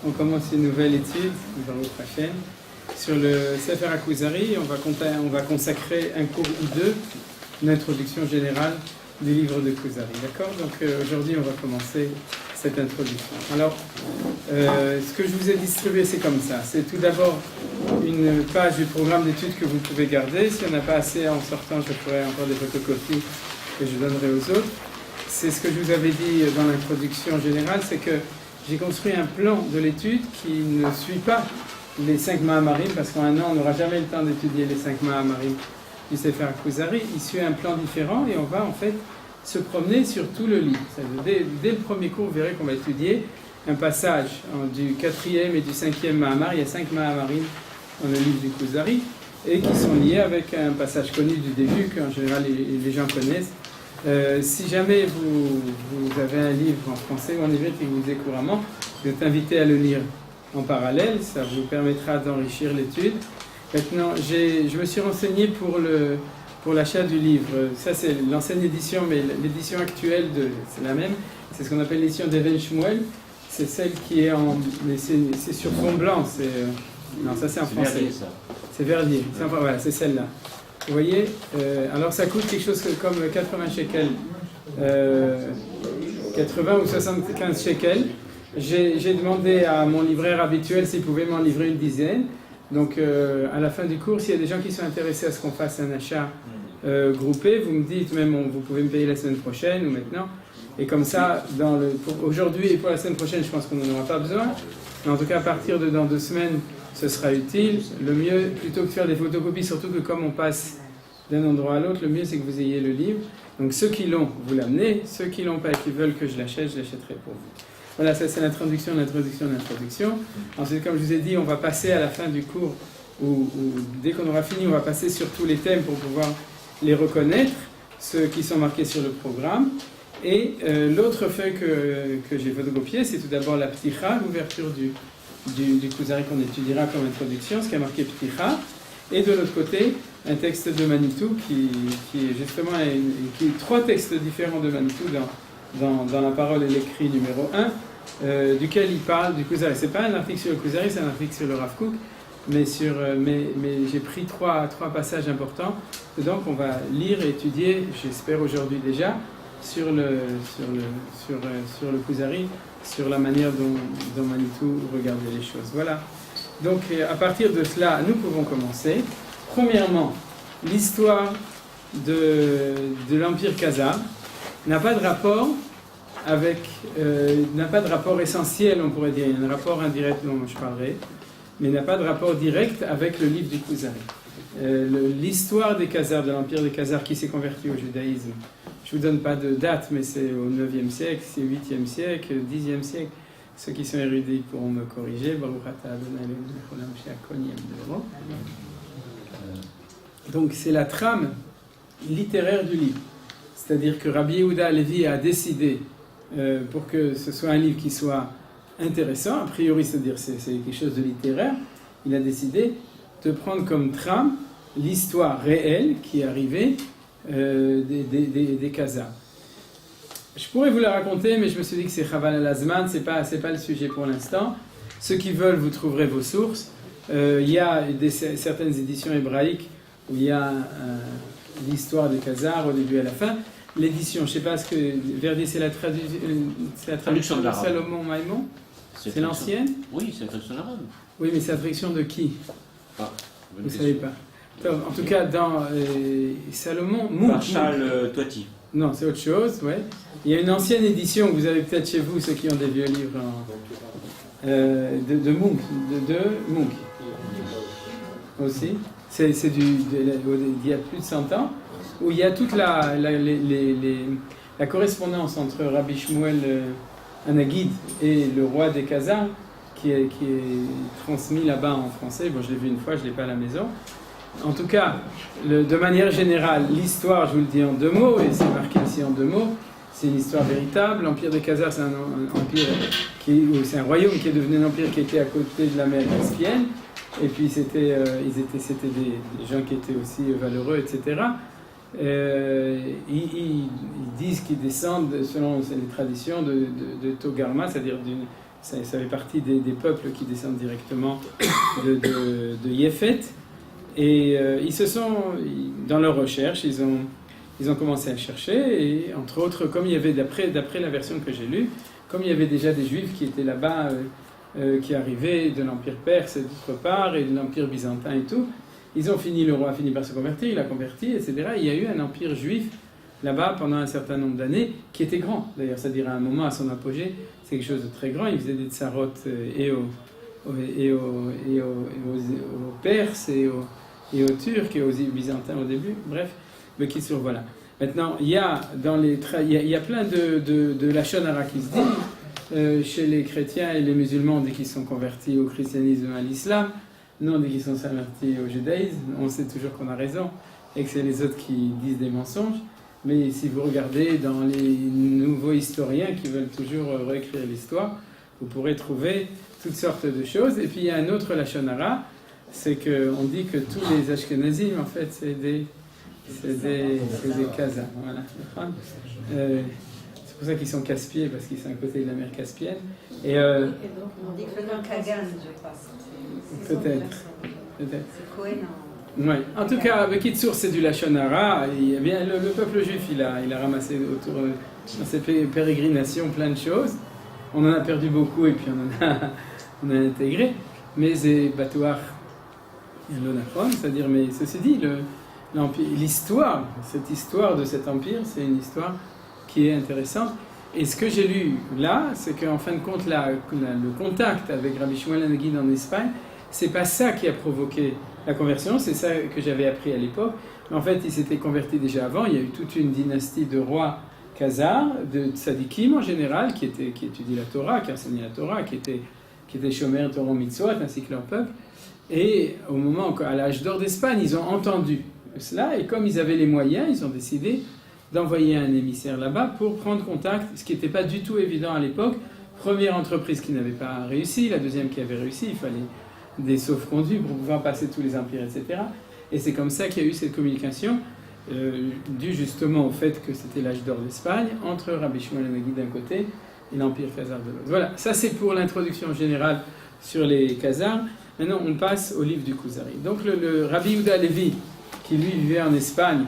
On commence une nouvelle étude, Baruch Hashem, sur le Sefer HaKuzari. On va consacrer un cours ou deux, une introduction générale du livre de Kuzari. D'accord? Donc aujourd'hui, on va commencer cette introduction. Alors, ce que je vous ai distribué, c'est comme ça. C'est tout d'abord une page du programme d'études que vous pouvez garder. Si on n'a pas assez en sortant, je ferai encore des photocopies que je donnerai aux autres. C'est ce que je vous avais dit dans l'introduction générale, c'est que j'ai construit un plan de l'étude qui ne suit pas les 5 Mahamarim, parce qu'en un an, on n'aura jamais le temps d'étudier les 5 Mahamarim du Sefer HaKuzari. Il suit un plan différent et on va en fait se promener sur tout le livre. Dès le premier cours, vous verrez qu'on va étudier un passage du 4e et du 5e Mahamar. Il y a 5 Mahamarim dans le livre du Kuzari et qui sont liés avec un passage connu du début qu'en général les gens connaissent. Si jamais vous avez un livre en français ou en hébreu qui vous est couramment, je êtes invité à le lire en parallèle, ça vous permettra d'enrichir l'étude. Maintenant, je me suis renseigné pour l'achat du livre. Ça, c'est l'ancienne édition, mais l'édition actuelle, c'est la même. C'est ce qu'on appelle l'édition d'Even Shmuel. C'est celle qui est mais c'est sur fond blanc. Non, ça c'est en français. Verdier, ça. C'est Verdier. Voilà, c'est celle-là. Vous voyez, alors ça coûte quelque chose comme 80 shekels, 80 ou 75 shekels. J'ai demandé à mon libraire habituel s'il pouvait m'en livrer une dizaine. Donc à la fin du cours, s'il y a des gens qui sont intéressés à ce qu'on fasse un achat groupé, vous me dites même vous pouvez me payer la semaine prochaine ou maintenant. Et comme ça, pour aujourd'hui et pour la semaine prochaine, je pense qu'on n'en aura pas besoin. Mais en tout cas, à partir de dans 2 semaines, ce sera utile. Le mieux, plutôt que de faire des photocopies, surtout que comme on passe d'un endroit à l'autre, le mieux c'est que vous ayez le livre. Donc ceux qui l'ont, vous l'amenez. Ceux qui l'ont pas et qui veulent que je l'achèterai pour vous. Voilà, ça c'est l'introduction. Ensuite, comme je vous ai dit, on va passer à la fin du cours, ou dès qu'on aura fini, on va passer sur tous les thèmes pour pouvoir les reconnaître, ceux qui sont marqués sur le programme. Et l'autre feuille que j'ai photocopiée, c'est tout d'abord la Pticha, l'ouverture du Kuzari qu'on étudiera comme introduction, ce qui a marqué Pticha, et de l'autre côté, un texte de Manitou qui est justement 3 textes différents de Manitou dans la parole et l'écrit numéro 1, duquel il parle du Kuzari. C'est pas un article sur le Kuzari, c'est un article sur le Rav Kook, mais j'ai pris 3 passages importants, donc on va lire et étudier, j'espère aujourd'hui déjà, sur le Kuzari, sur la manière dont Manitou regardait les choses. Voilà. Donc, à partir de cela, nous pouvons commencer. Premièrement, l'histoire de l'Empire Khazar n'a pas de rapport n'a pas de rapport essentiel, on pourrait dire. Il y a un rapport indirect dont je parlerai, mais n'a pas de rapport direct avec le livre du Kuzari. L'histoire des Khazars, de l'Empire des Khazars qui s'est converti au judaïsme, je ne vous donne pas de date, mais c'est au 9e siècle, c'est 8e siècle, 10e siècle. Ceux qui sont érudits pourront me corriger. Donc c'est la trame littéraire du livre. C'est-à-dire que Rabbi Yehuda Halevi a décidé, pour que ce soit un livre qui soit intéressant, a priori c'est-à-dire c'est quelque chose de littéraire, il a décidé de prendre comme trame l'histoire réelle qui est arrivée des Khazars. Je pourrais vous la raconter, mais je me suis dit que c'est Chaval al-Azman, c'est pas le sujet pour l'instant. Ceux qui veulent, vous trouverez vos sources. Il y a certaines éditions hébraïques où il y a l'histoire des Khazars au début et à la fin. L'édition, je ne sais pas ce que Verdi, c'est la traduction de Salomon Maïmon. C'est l'ancienne? Oui, c'est la traduction de l'arabe. Oui, mais c'est la traduction de qui? Vous ne savez pas. En tout cas, dans Salomon, Marshal Toiti. Non, c'est autre chose, ouais. Il y a une ancienne édition que vous avez peut-être chez vous, ceux qui ont des vieux livres de Munch, de Munch aussi. C'est il y a plus de 100 ans, où il y a toute la correspondance entre Rabbi Shmuel Anagid et le roi des Khazars, qui est transmis là-bas en français. Bon, je l'ai vu une fois, je ne l'ai pas à la maison. En tout cas, de manière générale, l'histoire, je vous le dis en 2 mots, et c'est marqué ici en 2 mots, c'est une histoire véritable. L'Empire des Khazars, c'est un empire c'est un royaume qui est devenu un empire qui était à côté de la mer Caspienne, et puis c'était des gens qui étaient aussi valeureux, etc. Ils disent qu'ils descendent, selon les traditions, de Togarma, c'est-à-dire ça fait partie des peuples qui descendent directement de Yéfet. Et dans leur recherche, ils ont commencé à chercher, et entre autres, comme il y avait, d'après la version que j'ai lue, comme il y avait déjà des Juifs qui étaient là-bas, qui arrivaient de l'Empire perse et d'autre part, et de l'Empire byzantin et tout, le roi a fini par se convertir, il a converti, etc. Il y a eu un empire juif là-bas pendant un certain nombre d'années, qui était grand. D'ailleurs, c'est-à-dire à un moment, à son apogée, c'est quelque chose de très grand. Il faisait des tsarot et aux Perses, et aux Turcs, et aux Byzantins au début. Bref, mais qui sur voilà. Maintenant, il y a plein de lachon hara qui se dit chez les chrétiens et les musulmans, on dit qu'ils sont convertis au christianisme et à l'islam. Nous, on dit qu'ils sont convertis au judaïsme. On sait toujours qu'on a raison et que c'est les autres qui disent des mensonges. Mais si vous regardez dans les nouveaux historiens qui veulent toujours réécrire l'histoire, vous pourrez trouver toutes sortes de choses. Et puis il y a un autre lachon hara, c'est qu'on dit que tous les Ashkenazim, en fait, c'est des Khazars. Voilà. C'est pour ça qu'ils sont casse-pieds, parce qu'ils sont à côté de la mer Caspienne. Et donc on dit que le Kagan, je pense. Peut-être. C'est Cohen. Ouais. En tout cas, avec Kitsour, c'est du lachon hara. Le peuple juif, il a ramassé autour de ses pérégrinations plein de choses. On en a perdu beaucoup et puis on a intégré. Mais c'est batouar l'onachon, c'est-à-dire, mais ceci dit, l'histoire, cette histoire de cet empire, c'est une histoire qui est intéressante. Et ce que j'ai lu là, c'est qu'en fin de compte, le contact avec Rabbi Shmuel Hanegid en Espagne, c'est pas ça qui a provoqué la conversion, c'est ça que j'avais appris à l'époque. Mais en fait, il s'était converti déjà avant. Il y a eu toute une dynastie de rois khazars, de tzadikim en général, qui étudient la Torah, qui enseignaient la Torah, qui étaient shomer Torah mitzvot, ainsi que leur peuple. Et au moment, à l'âge d'or d'Espagne, ils ont entendu cela, et comme ils avaient les moyens, ils ont décidé d'envoyer un émissaire là-bas pour prendre contact, ce qui n'était pas du tout évident à l'époque. Première entreprise qui n'avait pas réussi, la deuxième qui avait réussi, il fallait des sauf-conduits pour pouvoir passer tous les empires, etc. Et c'est comme ça qu'il y a eu cette communication, due justement au fait que c'était l'âge d'or d'Espagne, entre Rabbi Shmuel Hanegid d'un côté et l'empire khazar de l'autre. Voilà, ça c'est pour l'introduction générale sur les Khazars. Maintenant, on passe au livre du Kuzari. Donc le Rabbi Yehuda Levi, qui lui vivait en Espagne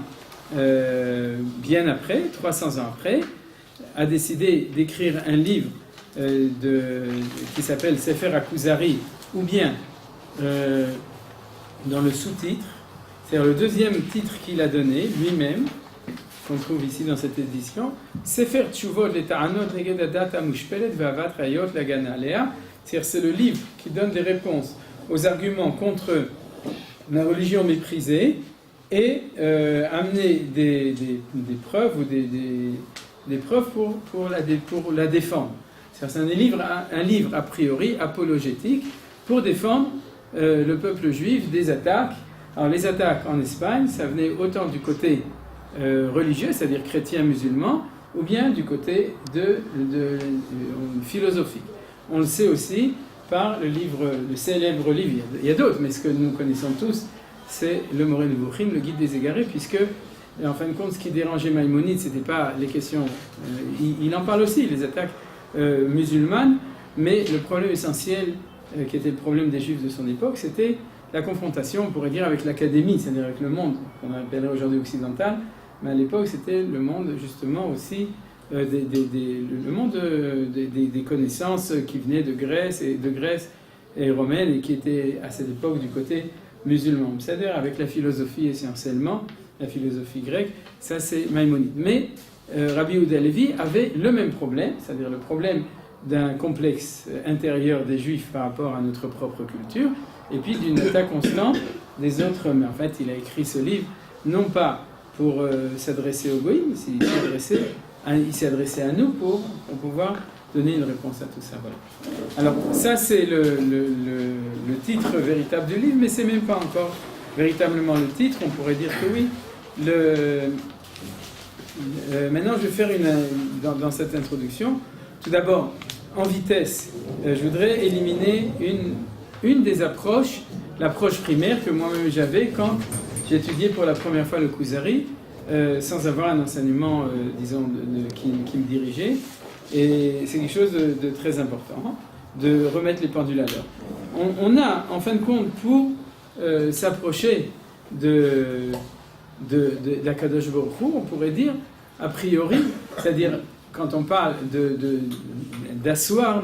bien après, 300 ans après, a décidé d'écrire un livre qui s'appelle Sefer HaKuzari, ou bien dans le sous-titre, c'est-à-dire le deuxième titre qu'il a donné lui-même, qu'on trouve ici dans cette édition, Sefer Tshuvot leTa'anot neged hadat hamushpelet ve'avat rayot lagana alea, c'est-à-dire c'est le livre qui donne des réponses aux arguments contre la religion méprisée et amener des preuves ou des preuves pour la défendre. C'est un livre a priori apologétique pour défendre le peuple juif des attaques. Alors les attaques en Espagne, ça venait autant du côté religieux, c'est-à-dire chrétien, musulman, ou bien du côté philosophique. On le sait aussi par le célèbre livre, il y a d'autres, mais ce que nous connaissons tous, c'est le Moreh Nevuchim, le guide des égarés, puisque, en fin de compte, ce qui dérangeait Maïmonide, ce n'était pas les questions, il en parle aussi, les attaques musulmanes, mais le problème essentiel, qui était le problème des Juifs de son époque, c'était la confrontation, on pourrait dire, avec l'académie, c'est-à-dire avec le monde qu'on appellerait aujourd'hui occidental, mais à l'époque, c'était le monde, justement, aussi, le monde des connaissances qui venaient de Grèce et romaine, et qui étaient, à cette époque, du côté musulman. C'est-à-dire avec la philosophie essentiellement, la philosophie grecque, ça c'est Maïmonide. Mais Rabbi Yehuda Levi avait le même problème, c'est-à-dire le problème d'un complexe intérieur des Juifs par rapport à notre propre culture, et puis d'une attaque constante des autres. Mais en fait, il a écrit ce livre, non pas pour s'adresser aux goïms, il s'est adressé à nous pour pouvoir donner une réponse à tout ça. Voilà. Alors, ça c'est le titre véritable du livre, mais c'est même pas encore véritablement le titre. On pourrait dire que oui. Maintenant, je vais faire dans cette introduction, tout d'abord, en vitesse, je voudrais éliminer une des approches, l'approche primaire que moi-même j'avais quand j'étudiais pour la première fois le Kuzari, sans avoir un enseignement, disons, qui me dirigeait. Et c'est quelque chose de très important. de remettre les pendules à l'heure. On a, en fin de compte, pour s'approcher d'Akadosh Baruch Hu, on pourrait dire, a priori, c'est-à-dire quand on parle d'asseoir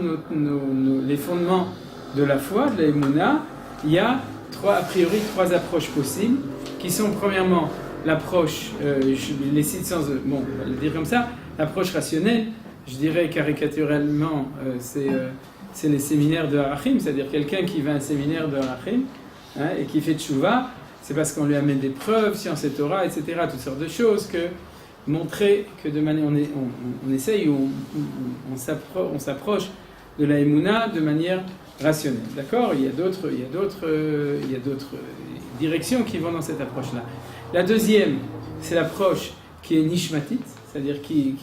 les fondements de la foi, de la Emouna, il y a a priori trois approches possibles, qui sont premièrement l'approche, je les cite sans, bon, on va le dire comme ça, l'approche rationnelle, je dirais caricaturalement, c'est les séminaires de Harachim, c'est-à-dire quelqu'un qui va à un séminaire de Harachim, hein, et qui fait tchouva, c'est parce qu'on lui amène des preuves, science et Torah, etc., toutes sortes de choses, que montrer que de manière, on essaye, on s'approche de la Emouna de manière rationnelle. D'accord ? Il y a d'autres directions qui vont dans cette approche-là. La deuxième, c'est l'approche qui est nishmatit, c'est-à-dire qui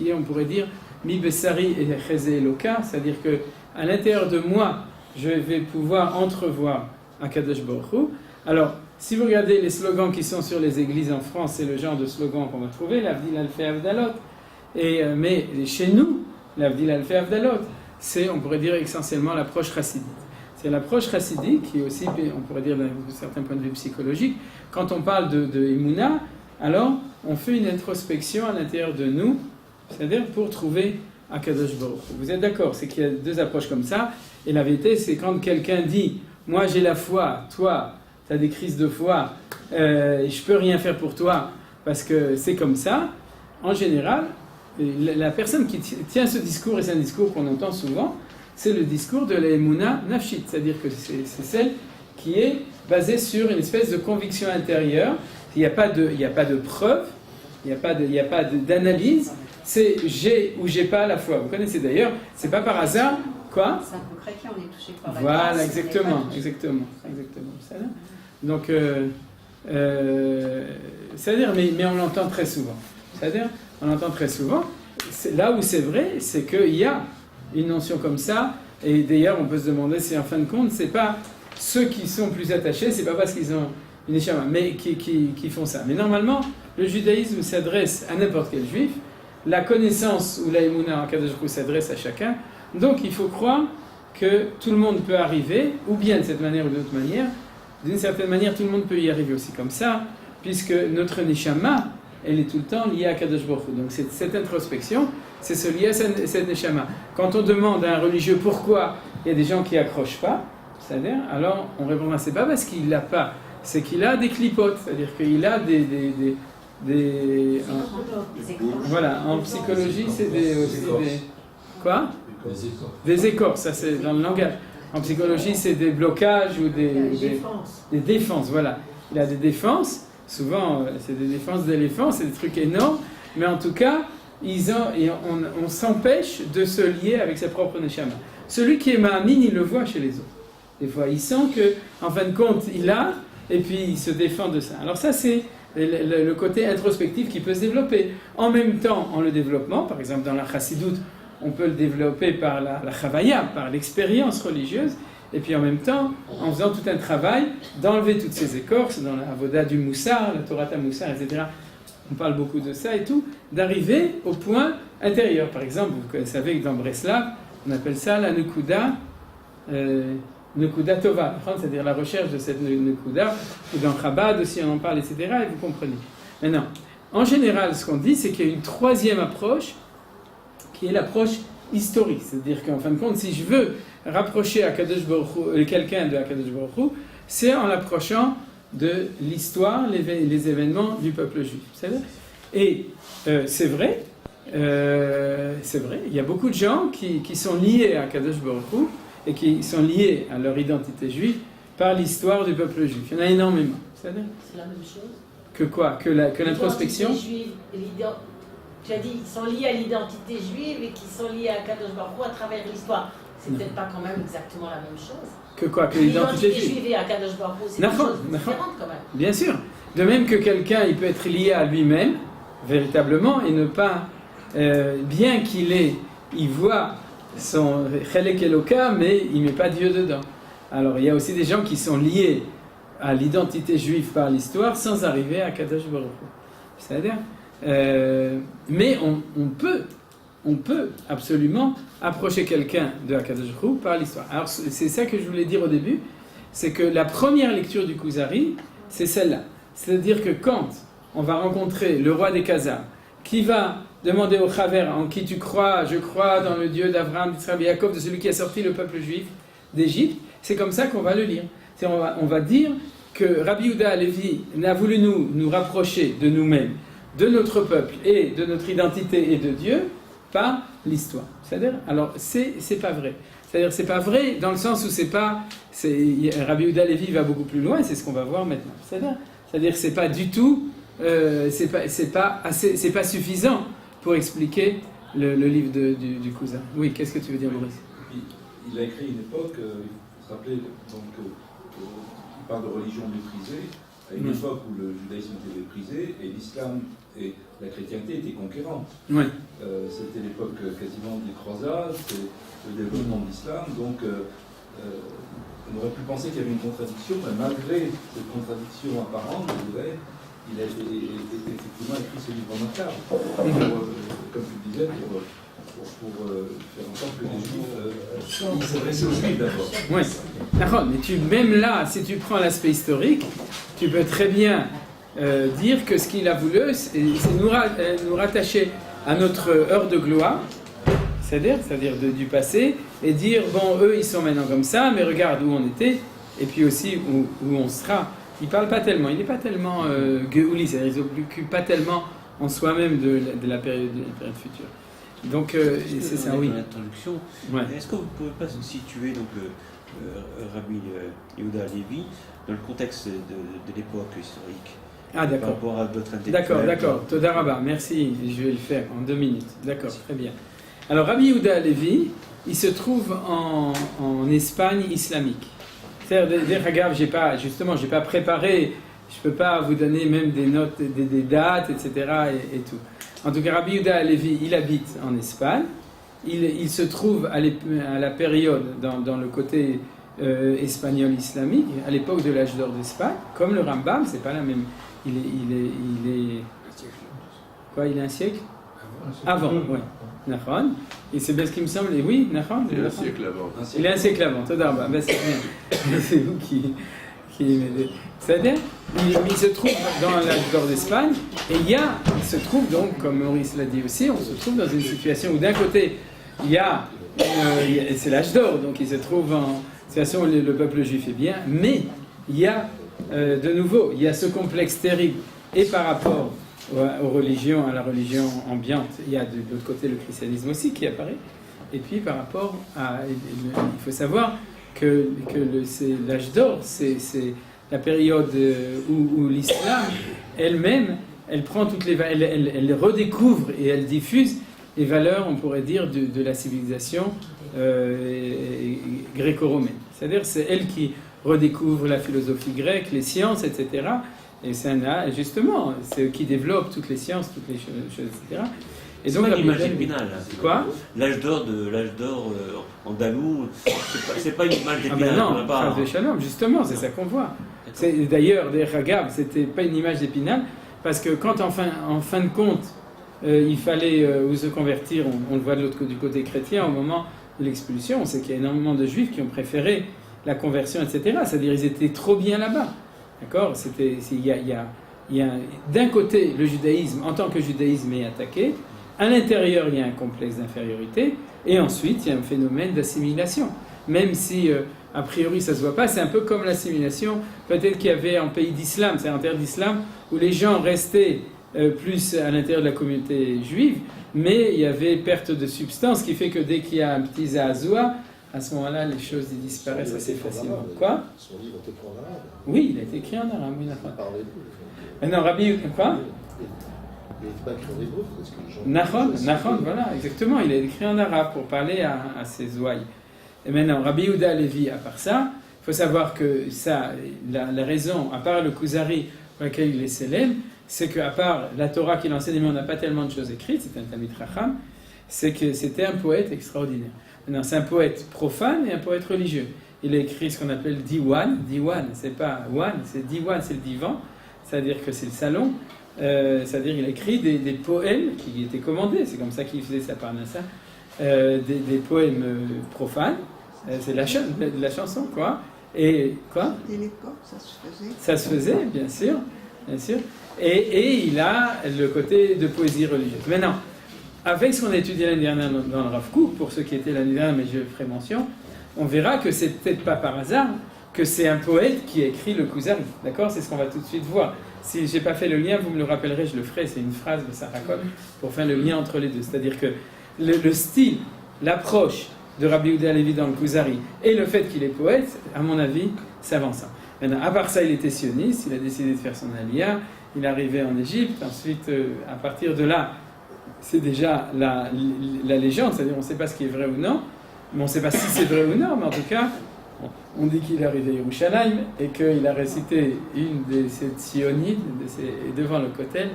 est, on pourrait dire, mi besari et cheze eloka, c'est-à-dire que à l'intérieur de moi, je vais pouvoir entrevoir Akadosh Baruch Hu. Alors, si vous regardez les slogans qui sont sur les églises en France, c'est le genre de slogan qu'on va trouver, l'Avdil Alfei Avdalot. Mais chez nous, l'Avdil Alfei Avdalot, c'est, on pourrait dire, essentiellement l'approche chassidique. C'est l'approche chassidique qui est aussi, on pourrait dire, d'un certain point de vue psychologique. Quand on parle de Emouna, alors on fait une introspection à l'intérieur de nous, c'est-à-dire pour trouver Akadosh Baruch Hu. Vous êtes d'accord? C'est qu'il y a deux approches comme ça. Et la vérité, c'est quand quelqu'un dit « Moi j'ai la foi, toi, tu as des crises de foi, je peux rien faire pour toi parce que c'est comme ça », en général, la personne qui tient ce discours, et c'est un discours qu'on entend souvent, c'est le discours de la Emouna Nafshit, c'est-à-dire que c'est celle qui est basée sur une espèce de conviction intérieure. Il n'y a pas de preuve, il n'y a pas d'analyse, c'est j'ai ou j'ai pas la foi. Vous connaissez d'ailleurs, c'est pas par hasard, quoi ? C'est un peu chrétien, on est touché par la Voilà, grâce, exactement. Donc, c'est-à-dire, mais on l'entend très souvent. C'est-à-dire, on l'entend très souvent. Là où c'est vrai, c'est qu'il y a une notion comme ça, et d'ailleurs, on peut se demander si en fin de compte, c'est pas ceux qui sont plus attachés, c'est pas parce qu'ils ont une échama, mais qui font ça. Mais normalement, le judaïsme s'adresse à n'importe quel juif, la connaissance ou la Emouna en Kadosh Baruch Hu s'adresse à chacun, donc il faut croire que tout le monde peut arriver, ou bien de cette manière ou d'une autre manière. D'une certaine manière, tout le monde peut y arriver aussi comme ça, puisque notre neshama, elle est tout le temps liée à Kadosh Baruch Hu. Donc cette introspection, c'est se lier à cette neshama. Quand on demande à un religieux pourquoi il y a des gens qui n'accrochent pas, c'est-à-dire, alors on répondra, c'est pas parce qu'il l'a pas, c'est qu'il a des clipotes, c'est-à-dire qu'il a voilà, en psychologie, c'est des quoi ? Des écorces, ça c'est dans le langage. En psychologie, c'est des blocages ou des défenses, voilà. Il a des défenses, souvent c'est des défenses d'éléphants, c'est des trucs énormes, mais en tout cas, on s'empêche de se lier avec sa propre neshama. Celui qui est ma'amin, il le voit chez les autres. Des fois, il sent que, en fin de compte, il a, et puis il se défend de ça. Alors ça, c'est le côté introspectif qui peut se développer. En même temps, en le développement, par exemple dans la chassidoute, on peut le développer par la chavaya, par l'expérience religieuse, et puis en même temps, en faisant tout un travail d'enlever toutes ces écorces, dans la avoda du moussar, la Torah moussar, etc. On parle beaucoup de ça et tout, d'arriver au point intérieur. Par exemple, vous savez que dans Breslav, on appelle ça la Nekuda, Nekuda Tova, c'est-à-dire la recherche de cette Nekuda, ou dans Chabad aussi on en parle, etc. Et vous comprenez. Maintenant, en général, ce qu'on dit, c'est qu'il y a une troisième approche, qui est l'approche historique. C'est-à-dire qu'en fin de compte, si je veux rapprocher quelqu'un de Akadosh Baruch Hu, c'est en l'approchant de l'histoire, les événements du peuple juif. Et c'est vrai, il y a beaucoup de gens qui sont liés à Akadosh Baruch Hu et qui sont liés à leur identité juive par l'histoire du peuple juif. Il y en a énormément. C'est la même chose. Que quoi ? Que l'introspection ? Tu as dit qu'ils sont liés à l'identité juive et qu'ils sont liés à Kadosh Baruch Hu à travers l'histoire. C'est peut-être pas quand même exactement la même chose. Que quoi ? Que l'identité juive et à Kadosh Baruch Hu, c'est des choses différentes quand même. Bien sûr. De même que quelqu'un, il peut être lié à lui-même, véritablement, et ne pas, bien il voit son Chelek Eloka, mais il ne met pas Dieu dedans. Alors il y a aussi des gens qui sont liés à l'identité juive par l'histoire sans arriver à Kadosh Baruch Hu. C'est-à-dire mais on on peut absolument approcher quelqu'un de Akadosh Baruch Hu par l'histoire. Alors c'est ça que je voulais dire au début, c'est que la première lecture du Kuzari, c'est celle-là. C'est-à-dire que quand on va rencontrer le roi des Khazars, qui va demander au Chaver en qui tu crois, je crois dans le Dieu d'Abraham, d'Israël et Jacob, de celui qui a sorti le peuple juif d'Égypte, c'est comme ça qu'on va le lire. On va dire que Rabbi Yehuda Halevi n'a voulu nous rapprocher de nous-mêmes, de notre peuple et de notre identité et de Dieu par l'histoire. C'est-à-dire, alors c'est pas vrai. C'est-à-dire, c'est pas vrai dans le sens où Rabbi Yehuda Halevi va beaucoup plus loin, c'est ce qu'on va voir maintenant. C'est-à-dire, c'est pas du tout, c'est pas suffisant pour expliquer le livre du cousin. Oui, qu'est-ce que tu veux dire, Maurice? Il a écrit une époque, il faut se rappeler, donc, il parle de religion méprisée, à une époque où le judaïsme était méprisé et l'islam et la chrétienté étaient conquérantes. Oui. C'était l'époque quasiment des croisades, c'est le développement de l'islam, donc on aurait pu penser qu'il y avait une contradiction, mais malgré cette contradiction apparente, je dirais, il a effectivement écrit ce livre macabre, comme tu disais, pour faire en sorte que les Juifs ils s'adressent aux Juifs d'abord. Oui, d'accord, mais même là, si tu prends l'aspect historique, tu peux très bien dire que ce qu'il a voulu, c'est nous rattacher à notre heure de gloire, c'est-à-dire du passé, et dire, bon, eux, ils sont maintenant comme ça, mais regarde où on était, et puis aussi où on sera. Il ne parle pas tellement, il n'est pas tellement Geouli, c'est-à-dire il ne s'occupe pas tellement en soi-même de la période future. Donc, c'est ça, oui. L'introduction. Ouais. Est-ce que vous ne pouvez pas situer donc, Rabbi Yehuda Halevi dans le contexte de l'époque historique? Ah, d'accord. Par rapport à votre intellectuel. D'accord. Toda Rabba, merci, je vais le faire en 2 minutes. D'accord, très bien. Alors, Rabbi Yehuda Halevi, il se trouve en Espagne islamique. C'est-à-dire, j'ai pas préparé, je ne peux pas vous donner même des notes, des dates, etc. et tout. En tout cas, Rabbi Yehuda Halevi, il habite en Espagne. Il se trouve à la période, dans le côté espagnol islamique, à l'époque de l'âge d'or d'Espagne, comme le Rambam, c'est pas la même. Il est quoi? Il est un siècle avant, oui. Nahon. Et c'est bien ce qui me semble. Et oui, Nahon. Il est un siècle avant. Il est un siècle avant. Todarba. Ben, c'est bien. C'est vous qui m'aidez. C'est-à-dire, il se trouve dans l'âge d'or d'Espagne, et il se trouve donc, comme Maurice l'a dit aussi, on se trouve dans une situation où d'un côté, c'est l'âge d'or, donc il se trouve en situation où le peuple juif est bien, mais il y a de nouveau, il y a ce complexe terrible, et par rapport aux religions, à la religion ambiante, il y a de l'autre côté le christianisme aussi qui apparaît, et puis par rapport à, il faut savoir que c'est l'âge d'or, c'est la période où l'islam elle-même, elle prend toutes les elle redécouvre et elle diffuse les valeurs, on pourrait dire, de la civilisation gréco-romaine. C'est-à-dire, c'est elle qui redécouvre la philosophie grecque, les sciences, etc. Et justement, c'est eux qui développent toutes les sciences, toutes les choses, etc. Et c'est donc, pas l'image d'Épinal. Quoi? L'âge d'or andalou, c'est pas une image d'Épinal. Ah ben non, phrase de Shalom, justement, c'est ça qu'on voit. D'ailleurs, Ragab, c'était pas une image d'Épinal, parce que quand en fin de compte, il fallait se convertir, on le voit du côté chrétien, au moment de l'expulsion, on sait qu'il y a énormément de juifs qui ont préféré la conversion, etc. C'est-à-dire ils étaient trop bien là-bas. D'accord? Il y a d'un côté, le judaïsme, en tant que judaïsme, est attaqué. À l'intérieur, il y a un complexe d'infériorité. Et ensuite, il y a un phénomène d'assimilation. Même si, a priori, ça ne se voit pas, c'est un peu comme l'assimilation, peut-être qu'il y avait en pays d'islam, c'est un terre d'islam, où les gens restaient plus à l'intérieur de la communauté juive, mais il y avait perte de substance, qui fait que dès qu'il y a un petit zazoua, à ce moment-là, les choses disparaissent assez facilement. Quoi? Son livre était écrit en arabe. Oui, il a été écrit en arabe. Oui, maintenant, Rabbi, quoi? Il n'était pas écrit en hébreu, parce que les gens... Nahon, voilà, exactement. Il est écrit en arabe pour parler à ses ouailles. Et maintenant, Rabbi Yehuda Halevi, à part ça, il faut savoir que ça, la raison, à part le Kuzari pour laquelle il est célèbre, c'est qu'à part la Torah qu'il enseignait, mais on n'a pas tellement de choses écrites, c'est un Talmid Chacham, c'est que c'était un poète extraordinaire. Maintenant, c'est un poète profane et un poète religieux. Il a écrit ce qu'on appelle Diwan. Diwan, c'est pas Wan, c'est Diwan, c'est le divan, c'est-à-dire que c'est le salon. c'est-à-dire il a écrit des poèmes qui étaient commandés, c'est comme ça qu'il faisait sa parnassa, des poèmes profanes, c'est de la chanson, quoi. Et quoi? Dès l'époque, ça se faisait. Ça se faisait, bien sûr, bien sûr. Et il a le côté de poésie religieuse. Maintenant, avec ce qu'on a étudié l'année dernière dans le Rav Kook, pour ceux qui étaient l'année dernière, mais je ferai mention, on verra que c'est peut-être pas par hasard que c'est un poète qui a écrit le Kuzari. D'accord? C'est ce qu'on va tout de suite voir. Si je n'ai pas fait le lien, vous me le rappellerez, je le ferai. C'est une phrase de Sarah Cohn pour faire le lien entre les deux. C'est-à-dire que le style, l'approche de Rabbi Yehuda Halevi dans le Kuzari et le fait qu'il est poète, à mon avis, ça avance. Maintenant, à part ça, il était sioniste, il a décidé de faire son aliyah, il est arrivé en Égypte, ensuite, à partir de là, c'est déjà la légende, c'est-à-dire on ne sait pas ce qui est vrai ou non, mais on ne sait pas si c'est vrai ou non, mais en tout cas, on dit qu'il est arrivé à Yerushalayim et qu'il a récité une de ces tsionides devant le Kotel,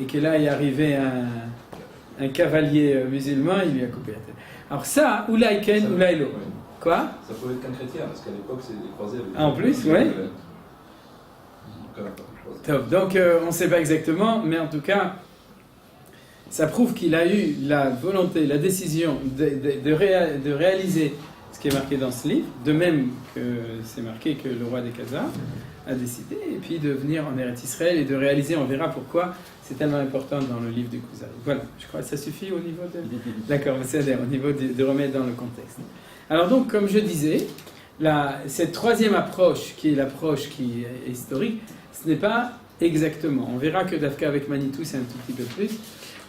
et que là est arrivé un cavalier musulman, il lui a coupé la tête. Alors ça, Oulaï Ken, Oulaï Lo. Quoi? Ça pouvait être qu'un chrétien, parce qu'à l'époque, c'est des croisés avec... En plus, oui. Donc on ne sait pas exactement, mais en tout cas, ça prouve qu'il a eu la volonté, la décision de réaliser ce qui est marqué dans ce livre, de même que c'est marqué que le roi des Khazars a décidé, et puis de venir en Eretz Israël et de réaliser, on verra pourquoi c'est tellement important dans le livre du Kuzari. Voilà, je crois que ça suffit au niveau de... D'accord, c'est-à-dire au niveau de remettre dans le contexte. Alors donc, comme je disais, cette troisième approche, qui est l'approche qui est historique, ce n'est pas exactement. On verra que Dafka avec Manitou, c'est un tout petit peu plus.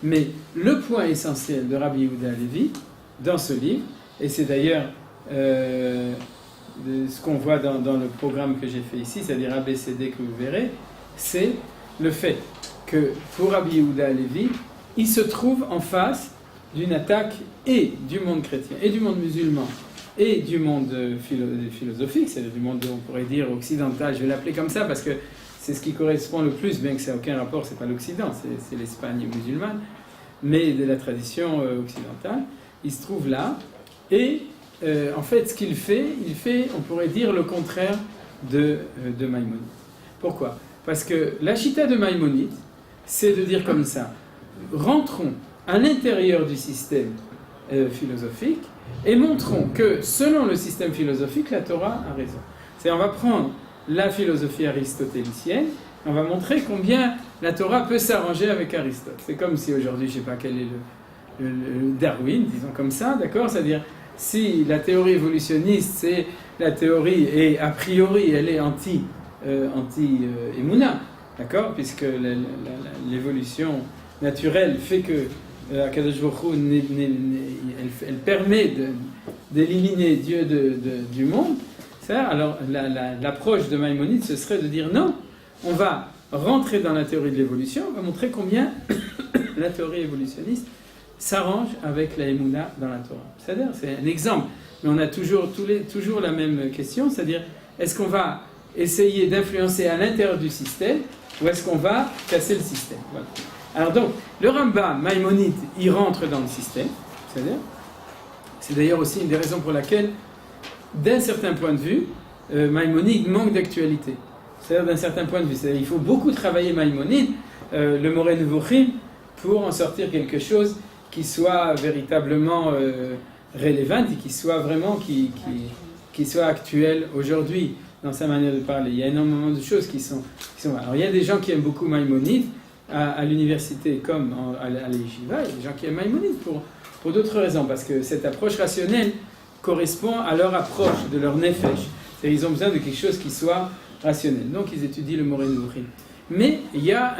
Mais le point essentiel de Rabbi Yehuda Halevi, dans ce livre, et c'est d'ailleurs ce qu'on voit dans le programme que j'ai fait ici, c'est-à-dire ABCD que vous verrez, c'est le fait que pour Rabbi Yehuda Halevi, il se trouve en face d'une attaque et du monde chrétien, et du monde musulman, et du monde philosophique, c'est-à-dire du monde, on pourrait dire, occidental, je vais l'appeler comme ça parce que c'est ce qui correspond le plus, bien que ça n'a aucun rapport, c'est pas l'Occident, c'est l'Espagne musulmane, mais de la tradition occidentale, il se trouve là, et en fait, ce qu'il fait, on pourrait dire, le contraire de Maïmonide. Pourquoi? Parce que la chita de Maïmonide, c'est de dire comme ça, rentrons à l'intérieur du système philosophique et montrons que, selon le système philosophique, la Torah a raison. C'est-à-dire, on va prendre la philosophie aristotélicienne, on va montrer combien la Torah peut s'arranger avec Aristote. C'est comme si aujourd'hui, je ne sais pas quel est le Darwin, disons comme ça, d'accord? C'est-à-dire, si la théorie évolutionniste, c'est la théorie, et a priori, elle est anti-Emouna, d'accord? Puisque l'évolution naturelle fait que Akadosh Baruch Hu, elle permet d'éliminer Dieu du monde. Alors, l'approche de Maïmonide, ce serait de dire non, on va rentrer dans la théorie de l'évolution, on va montrer combien la théorie évolutionniste s'arrange avec la Emouna dans la Torah. C'est-à-dire, c'est un exemple, mais on a toujours la même question, c'est-à-dire, est-ce qu'on va essayer d'influencer à l'intérieur du système, ou est-ce qu'on va casser le système? Voilà. Alors donc, le Rambam, Maïmonide, il rentre dans le système, c'est-à-dire, c'est d'ailleurs aussi une des raisons pour laquelle, d'un certain point de vue, Maïmonide manque d'actualité. C'est-à-dire d'un certain point de vue. C'est-à-dire il faut beaucoup travailler Maïmonide, le Moreh Nevuchim, pour en sortir quelque chose qui soit véritablement relevant et qui soit vraiment qui soit actuel aujourd'hui dans sa manière de parler. Il y a énormément de choses qui sont... Alors il y a des gens qui aiment beaucoup Maïmonide à l'université comme à l'Yeshiva, il y a des gens qui aiment Maïmonide pour d'autres raisons, parce que cette approche rationnelle correspond à leur approche de leur nefesh. C'est-à-dire ils ont besoin de quelque chose qui soit rationnel. Donc ils étudient le Moreh Nevuchim. Mais il y a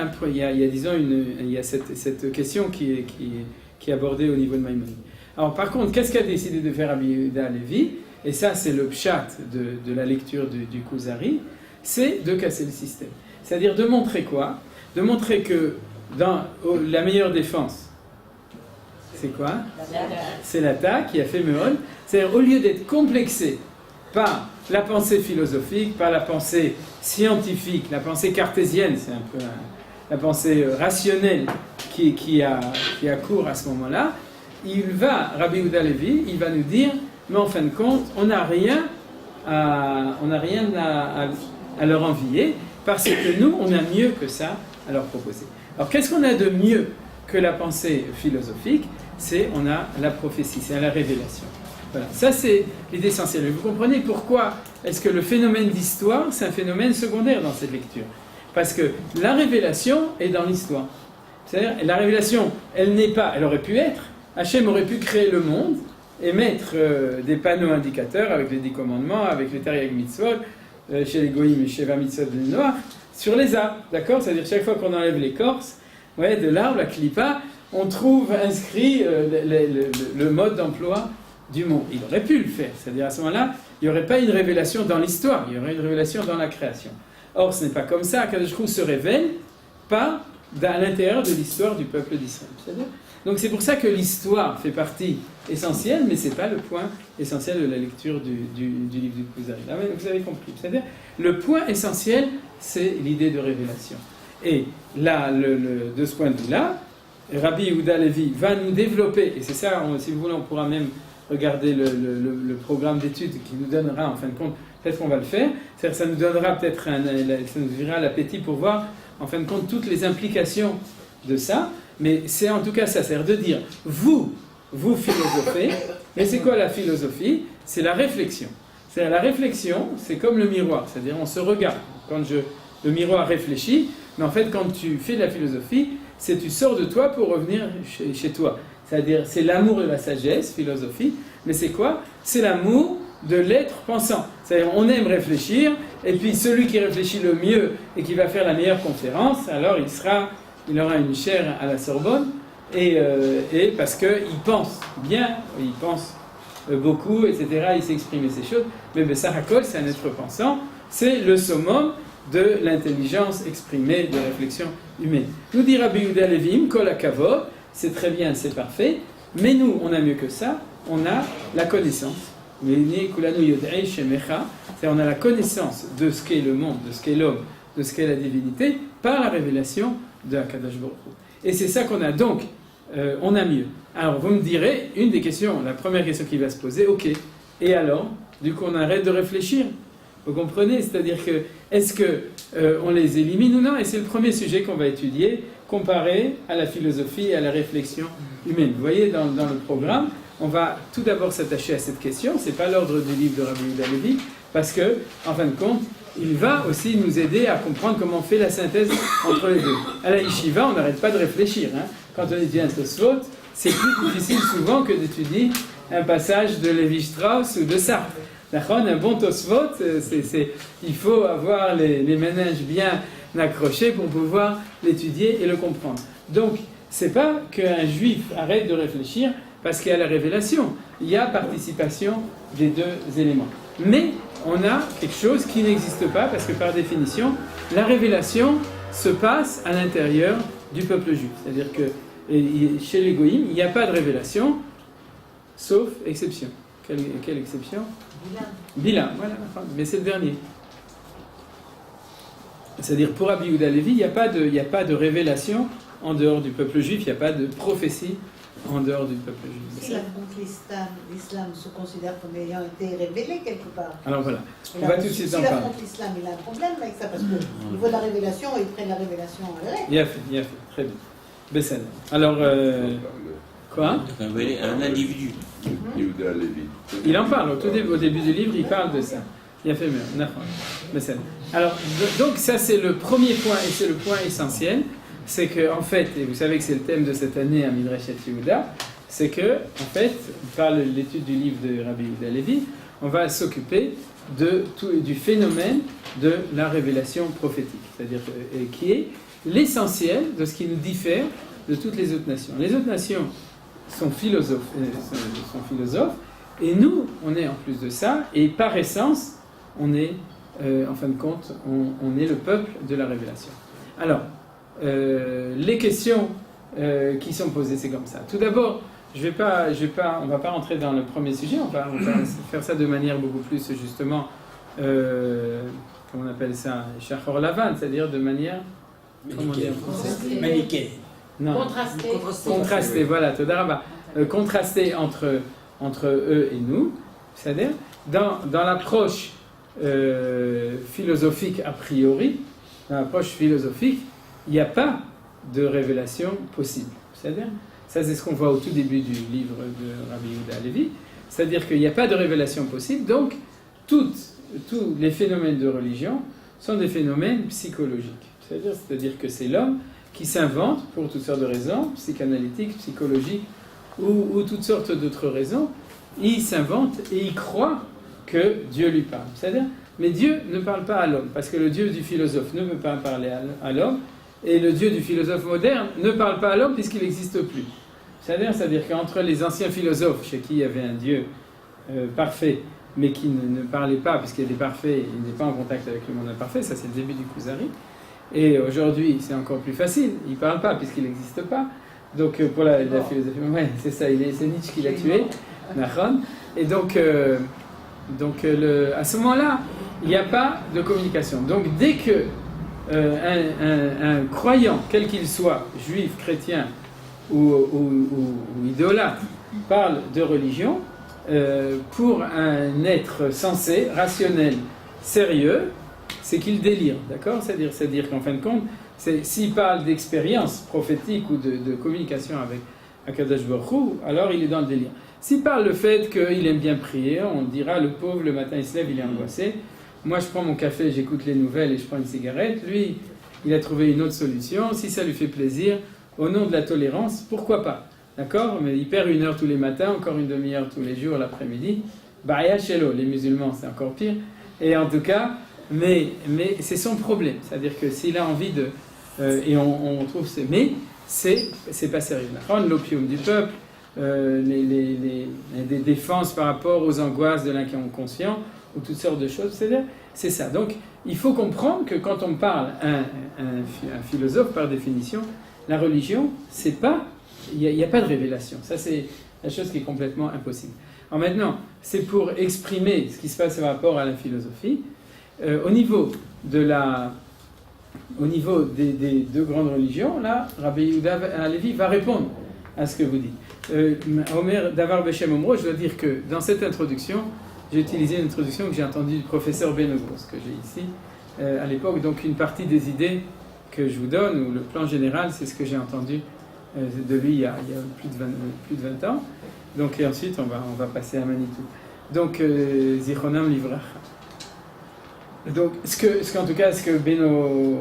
cette question qui est abordée au niveau de Maïmonide. Alors par contre, qu'est-ce qu'a décidé de faire Rabbi Yehuda Halevi? Et ça, c'est le pshat de la lecture du Kuzari, c'est de casser le système. C'est-à-dire de montrer quoi? De montrer que la meilleure défense, c'est quoi? C'est l'attaque qui a fait Meol. C'est-à-dire, au lieu d'être complexé par la pensée philosophique, par la pensée scientifique, la pensée cartésienne, c'est un peu la pensée rationnelle qui a cours à ce moment-là, Rabbi Yehuda Halevi, il va nous dire, mais en fin de compte, on n'a rien à leur envier, parce que nous, on a mieux que ça à leur proposer. Alors qu'est-ce qu'on a de mieux que la pensée philosophique? C'est on a la prophétie, c'est la révélation. Voilà, ça c'est l'idée essentielle. Vous comprenez pourquoi est-ce que le phénomène d'histoire, c'est un phénomène secondaire dans cette lecture? Parce que la révélation est dans l'histoire. C'est-à-dire, la révélation, elle n'est pas, elle aurait pu être, Hachem aurait pu créer le monde et mettre des panneaux indicateurs avec les 10 commandements, avec les Tariq Mitzvot, chez les Goïm et chez les Mitzvot de Noir, sur les arbres, d'accord? C'est-à-dire, chaque fois qu'on enlève l'écorce, ouais, de l'arbre, la clipa, on trouve inscrit le mode d'emploi du monde. Il aurait pu le faire, c'est-à-dire à ce moment-là, il n'y aurait pas une révélation dans l'histoire, il y aurait une révélation dans la création. Or, ce n'est pas comme ça qu'Akadosh Baruch Hu se révèle, pas à l'intérieur de l'histoire du peuple d'Israël. Donc c'est pour ça que l'histoire fait partie essentielle, mais ce n'est pas le point essentiel de la lecture du livre du Kuzari. Là, vous avez compris. C'est-à-dire, le point essentiel, c'est l'idée de révélation. Et là, de ce point de vue-là, Rabbi Yehuda Levi va nous développer, et c'est ça, si vous voulez, on pourra même regarder le programme d'études qui nous donnera, en fin de compte, peut-être qu'on va le faire, c'est-à-dire ça nous donnera peut-être, ça nous ouvrira l'appétit pour voir, en fin de compte, toutes les implications de ça, mais c'est en tout cas ça, c'est-à-dire de dire, vous philosophez, mais c'est quoi la philosophie? C'est la réflexion. C'est-à-dire la réflexion, c'est comme le miroir, c'est-à-dire on se regarde. Le miroir réfléchit, mais en fait quand tu fais de la philosophie, c'est tu sors de toi pour revenir chez toi. C'est-à-dire c'est l'amour de la sagesse, philosophie, mais c'est quoi? C'est l'amour de l'être pensant. C'est-à-dire on aime réfléchir, et puis celui qui réfléchit le mieux et qui va faire la meilleure conférence, alors il aura une chaire à la Sorbonne, et parce qu'il pense bien, il pense beaucoup, etc., il sait exprimer ces choses, mais Bessar HaKol, c'est un être pensant, c'est le summum de l'intelligence exprimée, de la réflexion humaine. Nous dit Rabbi Yehuda Levi, Kol HaKavod, c'est très bien, c'est parfait, mais nous, on a mieux que ça, on a la connaissance. C'est on a la connaissance de ce qu'est le monde, de ce qu'est l'homme, de ce qu'est la divinité, par la révélation de Akadosh Baruch Hu. Et c'est ça qu'on a. Donc, on a mieux. Alors, vous me direz, une des questions, la première question qui va se poser, ok, et alors, du coup, on arrête de réfléchir. Vous comprenez? C'est-à-dire que, est-ce qu'on les élimine ou non? Et c'est le premier sujet qu'on va étudier, comparé à la philosophie et à la réflexion humaine. Vous voyez, dans le programme, on va tout d'abord s'attacher à cette question. Ce n'est pas l'ordre du livre de Rabbi Yehuda Levi, parce que, en fin de compte, il va aussi nous aider à comprendre comment on fait la synthèse entre les deux. À la yeshiva, on n'arrête pas de réfléchir. Quand on étudie un Tosfot, c'est plus difficile souvent que d'étudier un passage de Lévi-Strauss ou de Sartre. Un bon Tosfot, il faut avoir les méninges bien accrochés pour pouvoir l'étudier et le comprendre. Donc, c'est pas qu'un juif arrête de réfléchir parce qu'il y a la révélation. Il y a participation des deux éléments. Mais on a quelque chose qui n'existe pas parce que par définition, la révélation se passe à l'intérieur du peuple juif. C'est-à-dire que chez les Goïm, il n'y a pas de révélation, sauf exception. Quelle exception? Bilam, voilà, mais c'est le dernier. C'est-à-dire pour Rabbi Yehuda Levi, il n'y a pas de révélation en dehors du peuple juif, il n'y a pas de prophétie en dehors du peuple juif. Si l'islam se considère comme ayant été révélé quelque part. Alors voilà, on va tout de suite en parler. Si l'affronte l'islam, il a un problème avec ça, parce qu'au niveau de la révélation, il prend la révélation à la lettre. Il a fait, très bien. Bessel. Alors, quoi? Révéler un individu. Yehuda Levi. Il en parle, au début du livre, il parle de ça. Il a fait mieux. Bessel. Alors, donc ça c'est le premier point, et c'est le point essentiel. C'est que, en fait, et vous savez que c'est le thème de cette année à Midrashet Yehuda, c'est que, en fait, par l'étude du livre de Rabbi Yehuda Levi, on va s'occuper du phénomène de la révélation prophétique, c'est-à-dire qui est l'essentiel de ce qui nous diffère de toutes les autres nations. Les autres nations sont philosophes, et nous, on est en plus de ça, et par essence, on est, en fin de compte, on est le peuple de la révélation. Alors, les questions qui sont posées, c'est comme ça. Tout d'abord, on ne va pas rentrer dans le premier sujet, on va faire ça de manière beaucoup plus, justement, comment on appelle ça, Shachor Lavan, c'est-à-dire de manière, comment on dit en français, manichéenne. Non. Contrasté, voilà, Todaraba. Contrasté entre eux et nous, c'est-à-dire dans l'approche philosophique a priori, dans l'approche philosophique, il n'y a pas de révélation possible. C'est-à-dire, ça c'est ce qu'on voit au tout début du livre de Rabbi Yehuda Halevi, c'est-à-dire qu'il n'y a pas de révélation possible, donc tous les phénomènes de religion sont des phénomènes psychologiques. C'est-à-dire que c'est l'homme qui s'invente, pour toutes sortes de raisons, psychanalytiques, psychologiques, ou toutes sortes d'autres raisons, il s'invente et il croit que Dieu lui parle. C'est-à-dire, mais Dieu ne parle pas à l'homme, parce que le Dieu du philosophe ne peut pas parler à l'homme, et le Dieu du philosophe moderne ne parle pas à l'homme puisqu'il n'existe plus. C'est-à-dire qu'entre les anciens philosophes, chez qui il y avait un Dieu parfait, mais qui ne parlait pas, puisqu'il est parfait, il n'est pas en contact avec le monde imparfait, ça c'est le début du Kuzari. Et aujourd'hui, c'est encore plus facile, il ne parle pas puisqu'il n'existe pas. Donc pour la philosophie, ouais, c'est ça, c'est Nietzsche qui l'a tué, Nachon. Et donc à ce moment-là, il n'y a pas de communication. Donc dès que un croyant, quel qu'il soit, juif, chrétien ou idolâtre, parle de religion, pour un être sensé, rationnel, sérieux, c'est qu'il délire, d'accord ? C'est-à-dire qu'en fin de compte, s'il parle d'expérience prophétique ou de communication avec Akadosh Baruch Hu, alors il est dans le délire. S'il parle le fait qu'il aime bien prier, on dira le pauvre, le matin il se lève, il est angoissé. Moi je prends mon café, j'écoute les nouvelles et je prends une cigarette. Lui, il a trouvé une autre solution. Si ça lui fait plaisir, au nom de la tolérance, pourquoi pas ? D'accord ? Mais il perd 1 heure tous les matins, encore une demi-heure tous les jours, l'après-midi. Baya Shelo, les musulmans, c'est encore pire. Et en tout cas, mais c'est son problème. C'est-à-dire que s'il a envie de... et on trouve... Mais c'est pas sérieux. L'opium du peuple, des défenses par rapport aux angoisses de l'inconscient, ou toutes sortes de choses, c'est ça. Donc, il faut comprendre que quand on parle un philosophe, par définition, la religion, c'est pas... Il n'y a pas de révélation. Ça, c'est la chose qui est complètement impossible. Alors maintenant, c'est pour exprimer ce qui se passe par rapport à la philosophie. Au niveau des deux grandes religions, là, Rabbi Yehuda Halevi va répondre à ce que vous dites. Omer Davar Beshem Omro, je dois dire que dans cette introduction, j'ai utilisé une introduction que j'ai entendue du professeur Benogos, que j'ai ici à l'époque. Donc une partie des idées que je vous donne, ou le plan général, c'est ce que j'ai entendu de lui il y a plus de 20 ans. Donc, et ensuite, on va passer à Manitou. Donc, Zichronam Livracha. Donc, ce que Beno,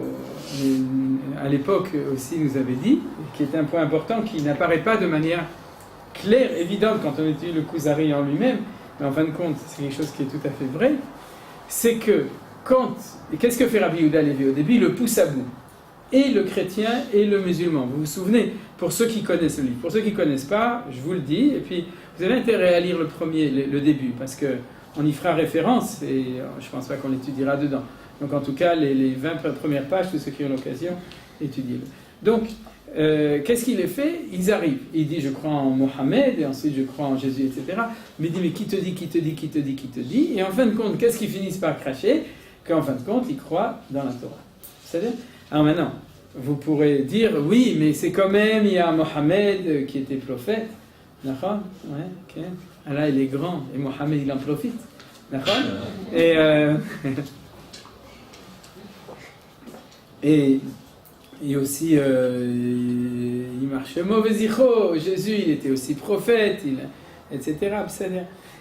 à l'époque aussi, nous avait dit, qui est un point important, qui n'apparaît pas de manière claire, évidente, quand on étudie le Kuzari en lui-même, mais en fin de compte, c'est quelque chose qui est tout à fait vrai, c'est que qu'est-ce que fait Rabbi Yehuda Halevi ? Au début, il le pousse à bout. Et le chrétien et le musulman. Vous vous souvenez, pour ceux qui connaissent le livre. Pour ceux qui ne connaissent pas, je vous le dis, et puis vous avez intérêt à lire le début, parce qu'on y fera référence, et je ne pense pas qu'on l'étudiera dedans. Donc en tout cas, les 20 premières pages, tous ceux qui ont l'occasion, étudiez-le. Donc, qu'est-ce qu'il est fait ? Ils arrivent. Il dit, je crois en Mohammed, et ensuite je crois en Jésus, etc. Mais il dit, mais qui te dit ? Et en fin de compte, qu'est-ce qu'ils finissent par cracher ? Qu'en fin de compte, ils croient dans la Torah. C'est-à-dire ? Alors maintenant, vous pourrez dire, oui, mais c'est quand même, il y a Mohammed qui était prophète. D'accord ? Ouais, ok. Allah, il est grand, et Mohammed, il en profite. D'accord ? Et aussi, il marchait mauvais zicho. Jésus, il était aussi prophète, etc.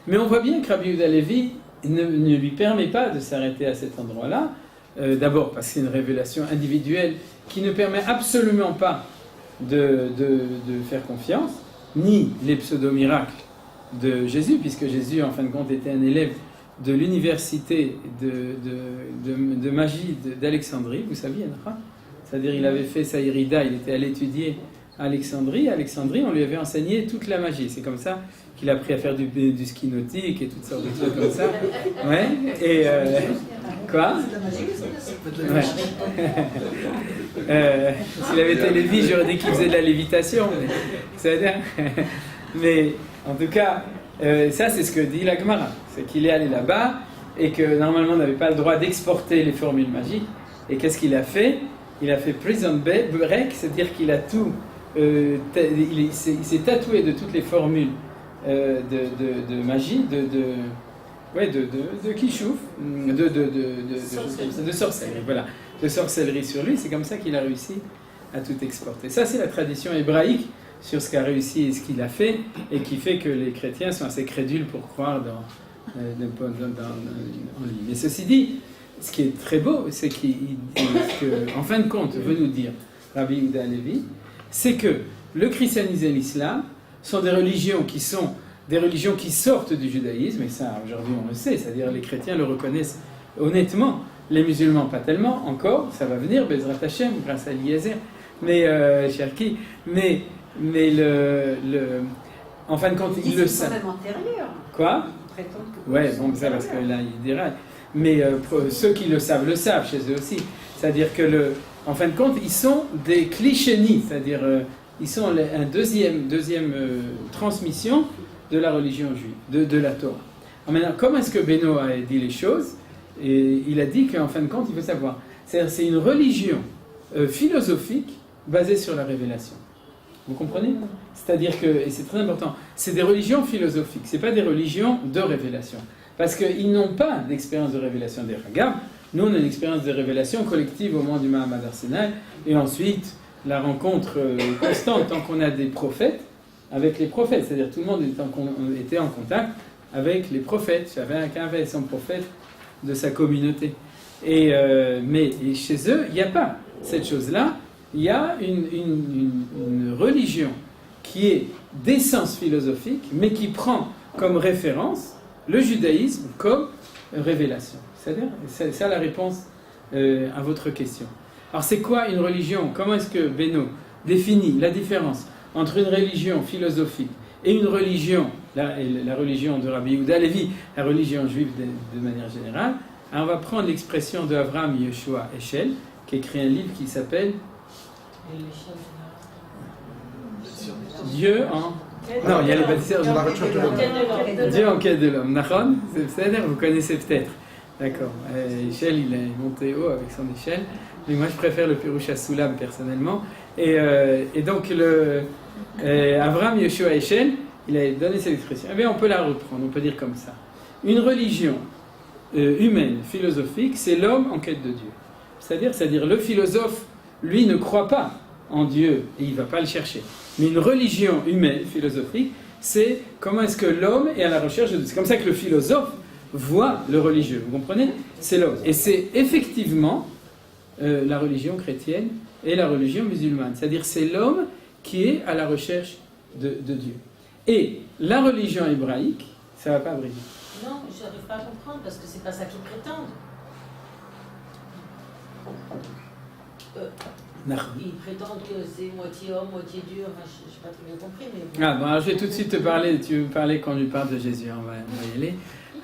Mais on voit bien que Rabbi Yehuda Halevi ne lui permet pas de s'arrêter à cet endroit-là. D'abord parce que c'est une révélation individuelle qui ne permet absolument pas de faire confiance, ni les pseudo-miracles de Jésus, puisque Jésus, en fin de compte, était un élève de l'université de magie d'Alexandrie, vous saviez, hein ? C'est-à-dire il avait fait sa Irida, il était allé étudier à Alexandrie. À Alexandrie, on lui avait enseigné toute la magie. C'est comme ça qu'il a appris à faire du ski nautique et toutes sortes de trucs comme ça. Ouais. Et quoi ? Ouais. S'il avait été Lévi, j'aurais dit qu'il faisait de la lévitation. Mais en tout cas, ça c'est ce que dit la Gemara. C'est qu'il est allé là-bas et que normalement on n'avait pas le droit d'exporter les formules magiques. Et qu'est-ce qu'il a fait ? Il a fait prison break, c'est-à-dire qu'il a tout... il s'est tatoué de toutes les formules de magie, Ouais, de kishouf, de sorcellerie, voilà. De sorcellerie sur lui, c'est comme ça qu'il a réussi à tout exporter. Ça, c'est la tradition hébraïque sur ce qu'a réussi et ce qu'il a fait, et qui fait que les chrétiens sont assez crédules pour croire en lui. Mais ceci dit, ce qui est très beau, c'est qu'en fin de compte, veut nous dire Rabbi Yehuda Halevi, c'est que le christianisme et l'islam sont des religions qui sortent du judaïsme, et ça aujourd'hui on le sait, c'est-à-dire les chrétiens le reconnaissent honnêtement, les musulmans pas tellement encore, ça va venir, Bezrat Hashem, grâce à Eliezer, mais Cherki, mais en fin de compte ils le savent. C'est quand même antérieur. Quoi? Ouais, bon ça parce que là il dira, mais ceux qui le savent chez eux aussi, c'est-à-dire que en fin de compte ils sont des clichénis, c'est-à-dire ils sont un deuxième transmission de la religion juive, de la Torah. Alors maintenant, comment est-ce que Beno a dit les choses? Et il a dit qu'en fin de compte, il faut savoir. C'est-à-dire c'est une religion philosophique basée sur la révélation. Vous comprenez? C'est-à-dire que, et c'est très important, c'est des religions philosophiques, c'est pas des religions de révélation. Parce qu'ils n'ont pas d'expérience de révélation des Hagam. Nous, on a une expérience de révélation collective au moment du Mahamad Arsenal, et ensuite la rencontre constante tant qu'on a des prophètes avec les prophètes, c'est-à-dire tout le monde était en contact avec les prophètes, chacun avait son prophète de sa communauté. Mais chez eux, il n'y a pas cette chose-là, il y a une religion qui est d'essence philosophique, mais qui prend comme référence le judaïsme comme révélation. C'est-à-dire, c'est ça la réponse à votre question. Alors c'est quoi une religion? Comment est-ce que Beno définit la différence entre une religion philosophique et une religion, la religion de Rabbi Yehuda Halevi, la religion juive de manière générale? Alors on va prendre l'expression de Avraham Yeshua Eshel, qui a écrit un livre qui s'appelle Dieu en... Non, il y a les bâtisseurs de Dieu en quête de l'homme. Nachon, c'est-à-dire, vous connaissez peut-être. D'accord. Eshel, il est monté haut avec son échelle. Mais moi, je préfère le Pirouche Sulam personnellement. Et donc, Avraham Yeshua Eshel, il a donné cette expression. Eh bien, on peut la reprendre, on peut dire comme ça. Une religion humaine, philosophique, c'est l'homme en quête de Dieu. C'est-à-dire, le philosophe, lui, ne croit pas en Dieu et il ne va pas le chercher. Mais une religion humaine, philosophique, c'est comment est-ce que l'homme est à la recherche de Dieu. C'est comme ça que le philosophe voit le religieux. Vous comprenez? C'est l'homme. Et c'est effectivement la religion chrétienne et la religion musulmane. C'est-à-dire c'est l'homme qui est à la recherche de Dieu. Et la religion hébraïque, ça ne va pas briller. Non, je n'arrive pas à comprendre parce que c'est pas ça qu'ils prétendent. Ils prétendent que c'est moitié homme, moitié Dieu. Enfin, je n'ai pas très bien compris. Mais... Ah, bon, alors je vais tout de suite te parler. Tu veux me parler quand on lui parle de Jésus. On va y aller.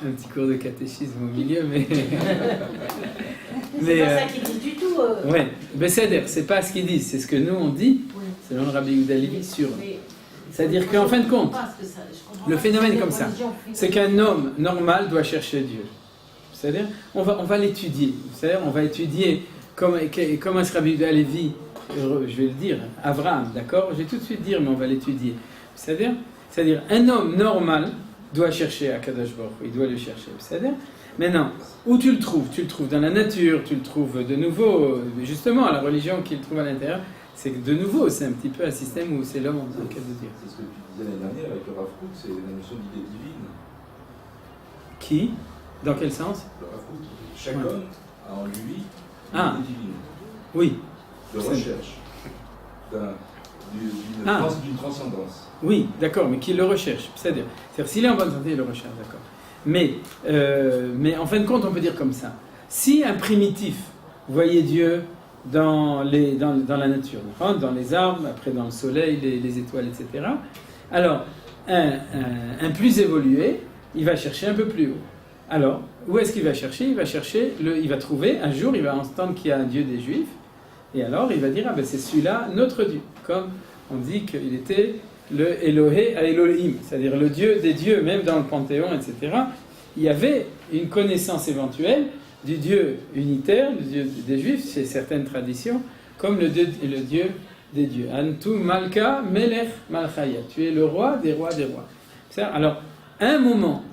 Un petit cours de catéchisme au milieu, mais... c'est pas ça qu'ils disent du tout. Oui, mais c'est pas ce qu'ils disent, c'est ce que nous on dit, selon le Rabbi Yehuda Halevi, sur... C'est-à-dire qu'en fin de compte, le phénomène est comme ça, c'est qu'un homme normal doit chercher Dieu. C'est-à-dire, on va l'étudier. C'est-à-dire, on va étudier comment est-ce que Rabbi Yehuda Halevi, je vais le dire, Avraham, d'accord? Je vais tout de suite dire, mais on va l'étudier. C'est-à-dire, un homme normal doit chercher Akadosh Baruch Hu, il doit le chercher. C'est-à-dire, maintenant, où tu le trouves? Tu le trouves dans la nature, tu le trouves de nouveau, justement, la religion qu'il trouve à l'intérieur, c'est que de nouveau, c'est un petit peu un système où c'est l'homme en quête de Dieu. C'est ce que tu disais l'année dernière avec le Rav Kook, c'est la notion d'idée divine. Qui? Dans quel sens? Le Rav Kook, chaque homme a en lui une idée divine. Oui. De recherche. D'une transcendance. Oui, d'accord, mais qu'il le recherche. C'est-à-dire s'il est en bonne santé, il le recherche, d'accord. Mais en fin de compte, on peut dire comme ça. Si un primitif voyait Dieu dans la nature, dans les arbres, après dans le soleil, les étoiles, etc., alors un plus évolué, il va chercher un peu plus haut. Alors, où est-ce qu'il va chercher? Il va trouver, un jour, il va entendre qu'il y a un Dieu des Juifs, et alors il va dire, ah ben c'est celui-là, notre Dieu. Comme on dit qu'il était le Elohé à Elohim, c'est-à-dire le Dieu des dieux, même dans le Panthéon, etc. Il y avait une connaissance éventuelle du Dieu unitaire, du Dieu des Juifs, chez certaines traditions, comme le Dieu des dieux. Antu Malka Melech Malchaya. Tu es le roi des rois des rois. Alors, à un moment,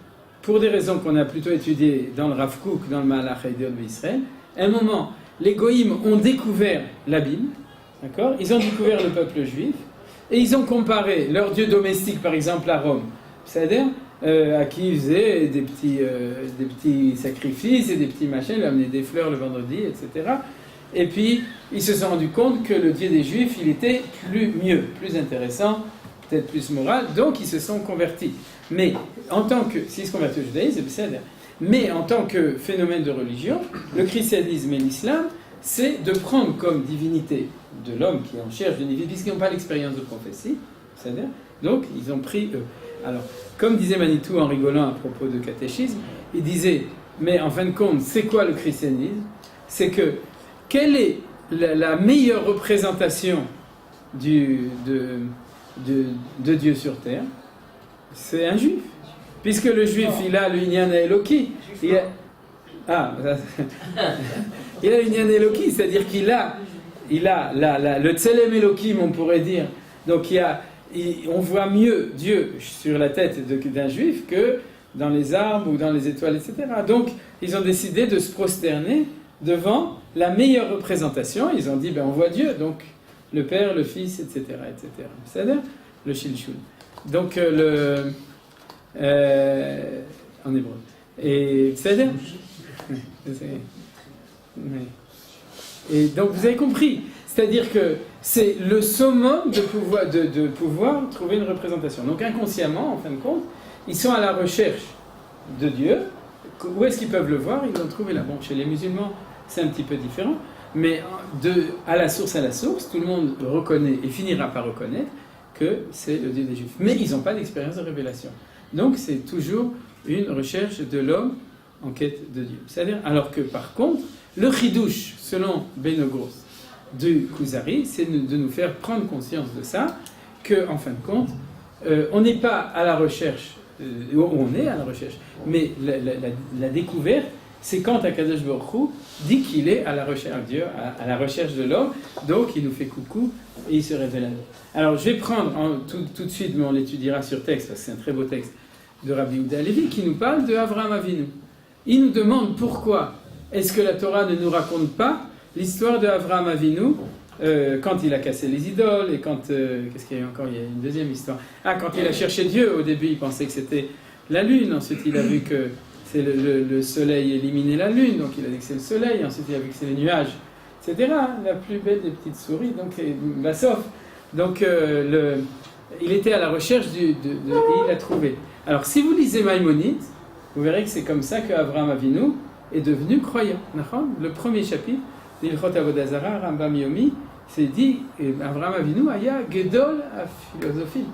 pour des raisons qu'on a plutôt étudiées dans le Rav Kook, dans le Mahalach Haïdiot d'Israël, à un moment, les Goïms ont découvert la Bible, d'accord? Ils ont découvert le peuple juif, et ils ont comparé leur dieu domestique, par exemple, à Rome, c'est-à-dire à qui ils faisaient des petits sacrifices et des petits machins, lui amenaient des fleurs le vendredi, etc. Et puis, ils se sont rendus compte que le Dieu des Juifs, il était mieux, plus intéressant, peut-être plus moral, donc ils se sont convertis. Mais en tant que, s'ils se convertissent au judaïsme, c'est bien, mais en tant que phénomène de religion, le christianisme et l'islam, c'est de prendre comme divinité de l'homme qui en cherche de divinité, puisqu'ils n'ont pas l'expérience de prophétie, c'est-à-dire, donc ils ont pris eux. Alors, comme disait Manitou en rigolant à propos de catéchisme, il disait, mais en fin de compte, c'est quoi le christianisme? C'est que, quelle est la meilleure représentation de Dieu sur terre? C'est un juif. Puisque le juif, il a le Inyan Eloki. Il a le Inyan Eloki, c'est-à-dire qu'il a le Tselem Elokim, on pourrait dire. Donc on voit mieux Dieu sur la tête d'un juif que dans les arbres ou dans les étoiles, etc. Donc, ils ont décidé de se prosterner devant la meilleure représentation. Ils ont dit, on voit Dieu, donc le Père, le Fils, etc. etc. C'est-à-dire le Shilshul. Donc, en hébreu. Et c'est-à-dire et donc, vous avez compris. C'est-à-dire que c'est le summum de pouvoir trouver une représentation. Donc, inconsciemment, en fin de compte, ils sont à la recherche de Dieu. Où est-ce qu'ils peuvent le voir? Ils l'ont trouvé là. Bon, chez les musulmans, c'est un petit peu différent. Mais à la source, tout le monde reconnaît et finira par reconnaître que c'est le Dieu des Juifs. Mais ils n'ont pas d'expérience de révélation. Donc, c'est toujours une recherche de l'homme en quête de Dieu. C'est-à-dire, alors que par contre, le chidouche, selon Benogros, du Kuzari, c'est de nous faire prendre conscience de ça, qu'en fin de compte, on n'est pas à la recherche, on est à la recherche, mais la découverte, c'est quand Akadosh Baruch Hu dit qu'il est à la recherche de Dieu, à la recherche de l'homme, donc il nous fait coucou et il se révèle à nous. Alors je vais prendre tout de suite, mais on l'étudiera sur texte, parce que c'est un très beau texte de Rabbi Yehuda Halevi qui nous parle de Avraham Avinu. Il nous demande pourquoi est-ce que la Torah ne nous raconte pas l'histoire de Avraham Avinu quand il a cassé les idoles et quand... qu'est-ce qu'il y a eu encore? Il y a une deuxième histoire. Quand il a cherché Dieu, au début il pensait que c'était la lune, ensuite il a vu que c'est le soleil éliminait la lune, donc il a dit que c'est le soleil, ensuite il a vu que c'est les nuages, etc. La plus belle des petites souris, donc Bassof. Donc il était à la recherche et il a trouvé. Alors si vous lisez Maïmonide, vous verrez que c'est comme ça qu'Avraham Avinu est devenu croyant. Le premier chapitre d'Ilchot Avodah Zara, Rambam Yomi, c'est dit Avraham Avinu aya Gedol à philosophie.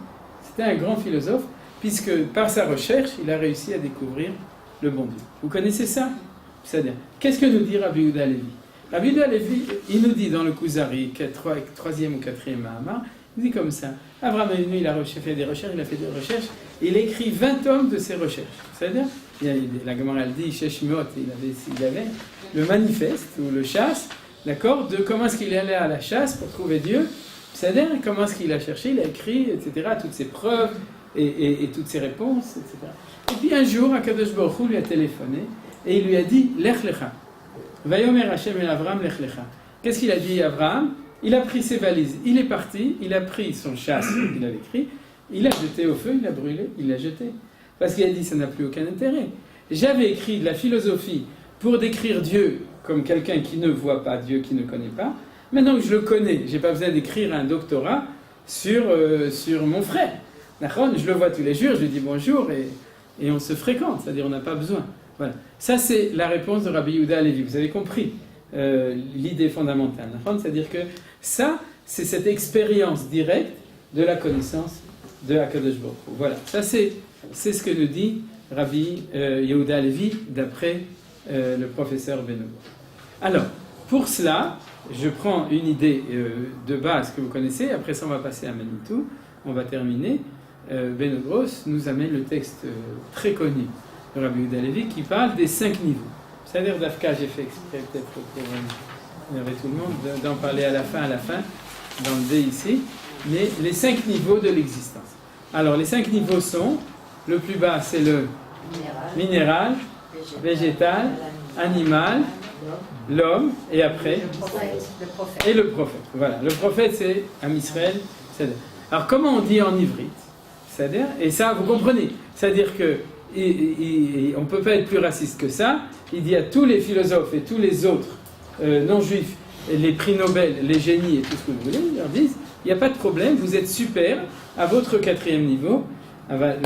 C'était un grand philosophe, puisque par sa recherche, il a réussi à découvrir le bon Dieu. Vous connaissez ça? C'est-à-dire, qu'est-ce que nous dit Rabbi Yehuda Halevi? Rabbi Yehuda Halevi, il nous dit dans le Kuzari, 3e ou 4e Mahamar, il dit comme ça. Avraham Avinu, il a fait des recherches, il a écrit 20 tomes de ses recherches. C'est-à-dire, la Gemara elle dit, Sheshmot, il avait le manifeste, ou le chasse, d'accord, de comment est-ce qu'il allait à la chasse pour trouver Dieu. C'est-à-dire, comment est-ce qu'il a cherché, il a écrit, etc., toutes ses preuves et toutes ses réponses, etc. Et puis un jour, Akadosh Baruch Hu lui a téléphoné et il lui a dit, Lech lecha. Vayomer Hashem el Avraham, Lech lecha. Qu'est-ce qu'il a dit à Abraham? Il a pris ses valises, il est parti, il a pris son chasse qu'il avait écrit, il l'a jeté au feu, il l'a brûlé, il l'a jeté. Parce qu'il a dit, ça n'a plus aucun intérêt. J'avais écrit de la philosophie pour décrire Dieu comme quelqu'un qui ne voit pas, Dieu qui ne connaît pas. Maintenant que je le connais, je n'ai pas besoin d'écrire un doctorat sur mon frère. Je le vois tous les jours, je lui dis bonjour et on se fréquente, c'est-à-dire on n'a pas besoin. Voilà. Ça, c'est la réponse de Rabbi Yehuda Halevi. Vous avez compris l'idée fondamentale. C'est-à-dire que ça, c'est cette expérience directe de la connaissance de Akadosh Baruch Hu. Voilà. Ça, c'est ce que nous dit Rabbi Yehuda Halevi d'après le professeur Benogros. Alors, pour cela, je prends une idée de base que vous connaissez. Après ça, on va passer à Manitou. On va terminer. Benogros nous amène le texte très connu de Rabbi Yehuda Halevi qui parle des 5 niveaux. C'est-à-dire d'Afka, j'ai fait exprès peut-être pour énerver tout le monde d'en parler à la fin, dans le D ici, mais les 5 niveaux de l'existence. Alors les 5 niveaux sont, le plus bas c'est le minéral, végétal, animal, l'homme, et après, Le prophète. et le prophète. Voilà, le prophète c'est Am Israël. Alors comment on dit en ivrite? C'est-à-dire, et ça vous comprenez, c'est-à-dire que on ne peut pas être plus raciste que ça. Il dit à tous les philosophes et tous les autres non-juifs, les prix Nobel, les génies et tout ce que vous voulez, ils leur disent, il n'y a pas de problème, vous êtes super à votre 4e niveau,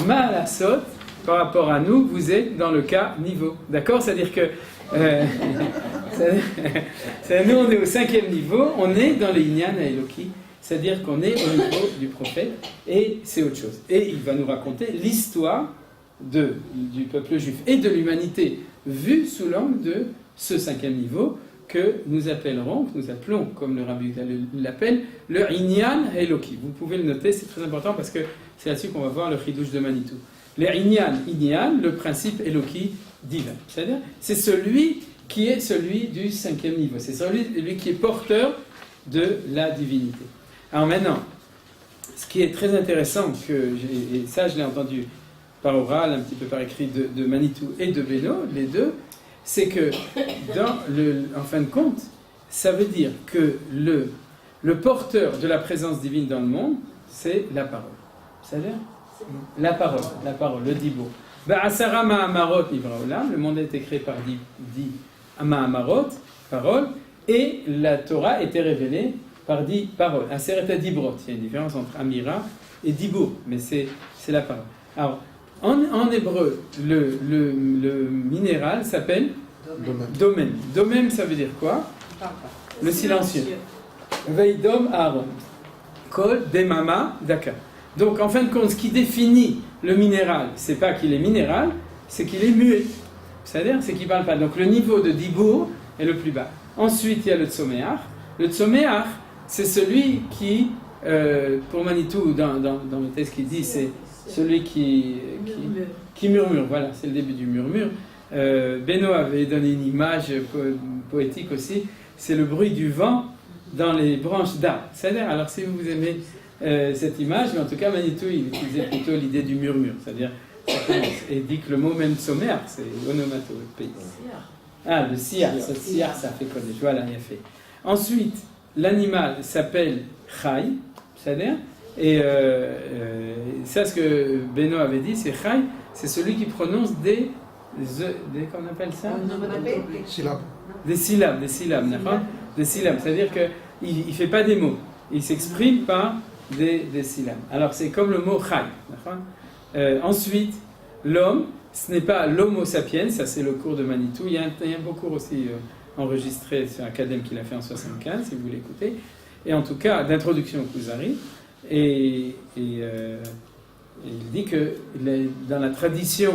mal à saute, par rapport à nous, vous êtes dans le cas niveau. D'accord? C'est-à-dire que nous on est au 5e niveau, on est dans les Inyan Eloki, c'est-à-dire qu'on est au niveau du prophète, et c'est autre chose. Et il va nous raconter l'histoire du peuple juif et de l'humanité vue sous l'angle de ce 5e niveau que nous appelons, comme le Rabbi l'appelle, le Inyan Eloki. Vous pouvez le noter, c'est très important parce que c'est là-dessus qu'on va voir le Chidouche de Manitou. Le Inyan, le principe Eloki divin. C'est-à-dire, c'est celui qui est celui du 5e niveau. C'est celui qui est porteur de la divinité. Alors maintenant, ce qui est très intéressant, et ça je l'ai entendu par oral, un petit peu par écrit de Manitou et de Beno, les deux, c'est que, en fin de compte, ça veut dire que le porteur de la présence divine dans le monde, c'est la parole. C'est-à-dire la parole, le dibour. Ba'asara ma'amarot nivra olam, le monde a été créé par 10 ma'amarot, paroles, et la Torah a été révélée par 10 paroles. Aseret adibrot, il y a une différence entre amira et dibour, mais c'est la parole. Alors, en hébreu, le minéral s'appelle domaine. Domaine, ça veut dire quoi? Le silencieux. Veidom Aaron. Kol demama daka. Donc, en fin de compte, ce qui définit le minéral, c'est pas qu'il est minéral, c'est qu'il est muet. C'est-à-dire, c'est qu'il parle pas. Donc, le niveau de dibour est le plus bas. Ensuite, il y a le tsoméach. Le tsoméach, c'est celui qui, pour Manitou, dans le texte qu'il dit, c'est celui qui murmure. Voilà, c'est le début du murmure. Beno avait donné une image poétique aussi. C'est le bruit du vent dans les branches d'arbres. C'est-à-dire, alors si vous aimez cette image, mais en tout cas Manitou il utilisait plutôt l'idée du murmure, c'est-à-dire ça commence, et dit que le mot même sommaire, c'est onomatopée. Ah, le siar, ça fait connaître, voilà, il a fait. Ensuite, l'animal s'appelle Chai, c'est-à-dire, et ça ce que Beno avait dit, c'est Chai, c'est celui qui prononce qu'on appelle ça? Des syllabes, d'accord? Des syllabes, c'est-à-dire qu'il ne fait pas des mots, il s'exprime par des syllabes. Alors c'est comme le mot Chai, d'accord? Ensuite, l'homme, ce n'est pas l'homo sapiens, ça c'est le cours de Manitou, il y a un beau cours aussi enregistré sur Acadème qu'il a fait en 75, si vous voulez écouter, et en tout cas d'introduction au Kuzari, et il dit que dans la tradition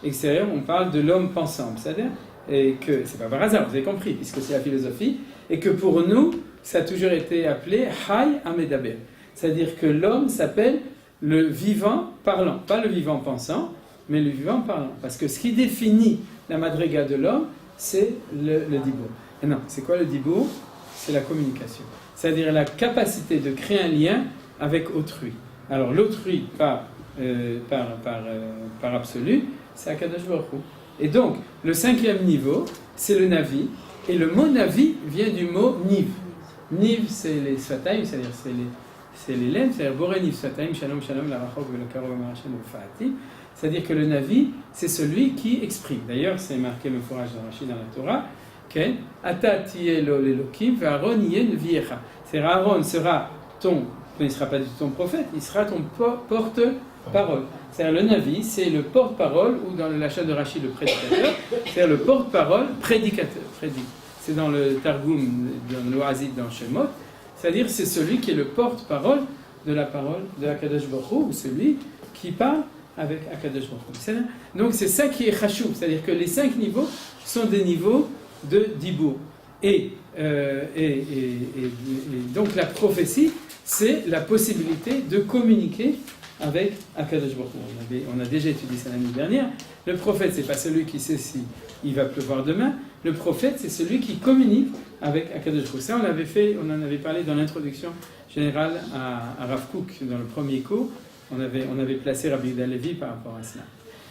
extérieure, on parle de l'homme pensant, c'est-à-dire et que c'est pas par hasard, vous avez compris, puisque c'est la philosophie, et que pour nous, ça a toujours été appelé Hay Amedaber, c'est-à-dire que l'homme s'appelle le vivant parlant, pas le vivant pensant, mais le vivant parlant, parce que ce qui définit la madriga de l'homme, c'est le dibour. Et non, c'est quoi le dibour? C'est la communication, c'est-à-dire la capacité de créer un lien avec autrui. Alors l'autrui par absolu, c'est Akadosh Baruch Hu. Et donc, le 5e niveau, c'est le Navi. Et le mot Navi vient du mot Niv. Niv, c'est les Sfataim, c'est-à-dire c'est les lèvres, c'est-à-dire Boré Niv Sfataim, Shalom Shalom, la Rachok, le Karo, Marachem, le Fahati. C'est-à-dire que le Navi, c'est celui qui exprime. D'ailleurs, c'est marqué le forage de Rashi dans la Torah. Ata tielo lelokim, Aaron yen viecha. C'est-à-dire Aaron sera il ne sera pas du tout ton prophète, il sera ton porte-parole. C'est-à-dire le Navi, c'est le porte-parole, ou dans le Lachat de Rashi, le prédicateur, c'est-à-dire le porte-parole, prédicateur. C'est dans le Targum, dans l'Oasid, dans Shemot, c'est-à-dire c'est celui qui est le porte-parole de la parole de Akadosh Baruch Hu, ou celui qui parle avec Akadosh Baruch Hu. Donc c'est ça qui est Chashou, c'est-à-dire que les 5 niveaux sont des niveaux de Dibour. Et donc la prophétie, c'est la possibilité de communiquer avec Akadosh Baruch Hu. On a déjà étudié ça l'année dernière. Le prophète, c'est pas celui qui sait si il va pleuvoir demain. Le prophète, c'est celui qui communique avec Akadosh Baruch Hu. Ça, on en avait parlé dans l'introduction générale à Rav Kook, dans le premier cours. On avait placé Rabbi Yehuda Levi par rapport à cela.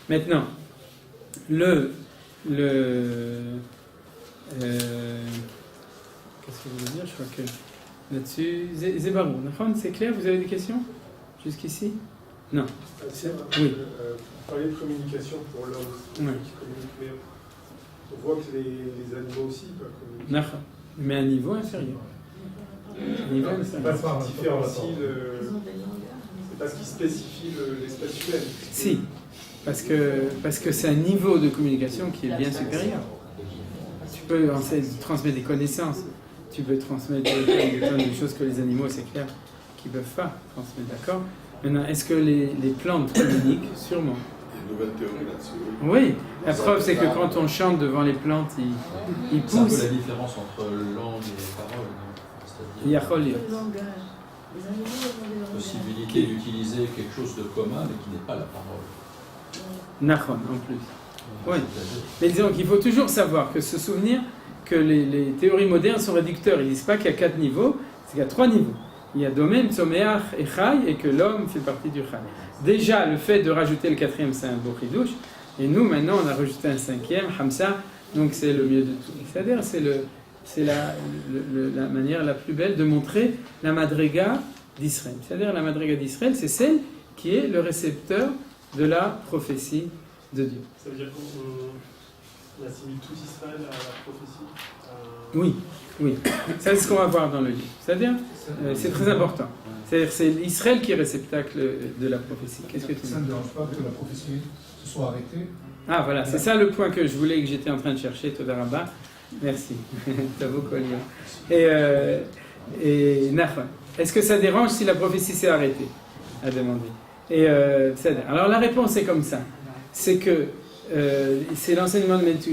Maintenant, qu'est-ce que je veux dire? Je crois que là-dessus, Zébarou, c'est clair? Vous avez des questions jusqu'ici? Non. Oui. Vous parlez de communication pour l'homme, qui communique, mais on voit que les animaux aussi peuvent communiquer. Mais à un niveau inférieur. C'est pas ce qui différencie c'est pas ce qui spécifie l'espèce humaine. Si, parce que c'est un niveau de communication qui est bien supérieur. Tu peux transmettre des connaissances, tu peux transmettre des tonnes de choses que les animaux, c'est clair, qui ne peuvent pas transmettre, d'accord? Maintenant, est-ce que les plantes communiquent? Sûrement. Il y a une nouvelle théorie là-dessus. Oui, la preuve c'est que quand on chante devant les plantes, ils poussent. C'est un peu la différence entre langue et parole, non? Il y a Cholia. Possibilité d'utiliser quelque chose de commun mais qui n'est pas la parole. Nachon en plus. Oui. Mais disons qu'il faut toujours savoir que se souvenir que les théories modernes sont réducteurs. Ils ne disent pas qu'il y a 4 niveaux, c'est qu'il y a 3 niveaux. Il y a Domen, Tzomeach et Chai, et que l'homme fait partie du Chai. Déjà, le fait de rajouter le 4e, c'est un beau chidouche. Et nous, maintenant, on a rajouté un 5e, Hamsa, donc c'est le mieux de tout. C'est-à-dire, c'est la manière la plus belle de montrer la Madriga d'Israël. C'est-à-dire, la Madriga d'Israël, c'est celle qui est le récepteur de la prophétie de Dieu. Ça veut dire qu'on assimile tout Israël à la prophétie Oui. Ça, c'est ce qu'on va voir dans le livre. C'est-à-dire, c'est très important. C'est-à-dire, c'est Israël qui est réceptacle de la prophétie. Qu'est-ce que tu dis? Ça ne dérange pas que la prophétie se soit arrêtée. Ah, voilà, c'est ça le point que je voulais, que j'étais en train de chercher, Todarabah. Merci. T'as beaucoup, Léon. Et Nachman. Est-ce que ça dérange si la prophétie s'est arrêtée? À demander. Alors, la réponse est comme ça. C'est que c'est l'enseignement de Manitou.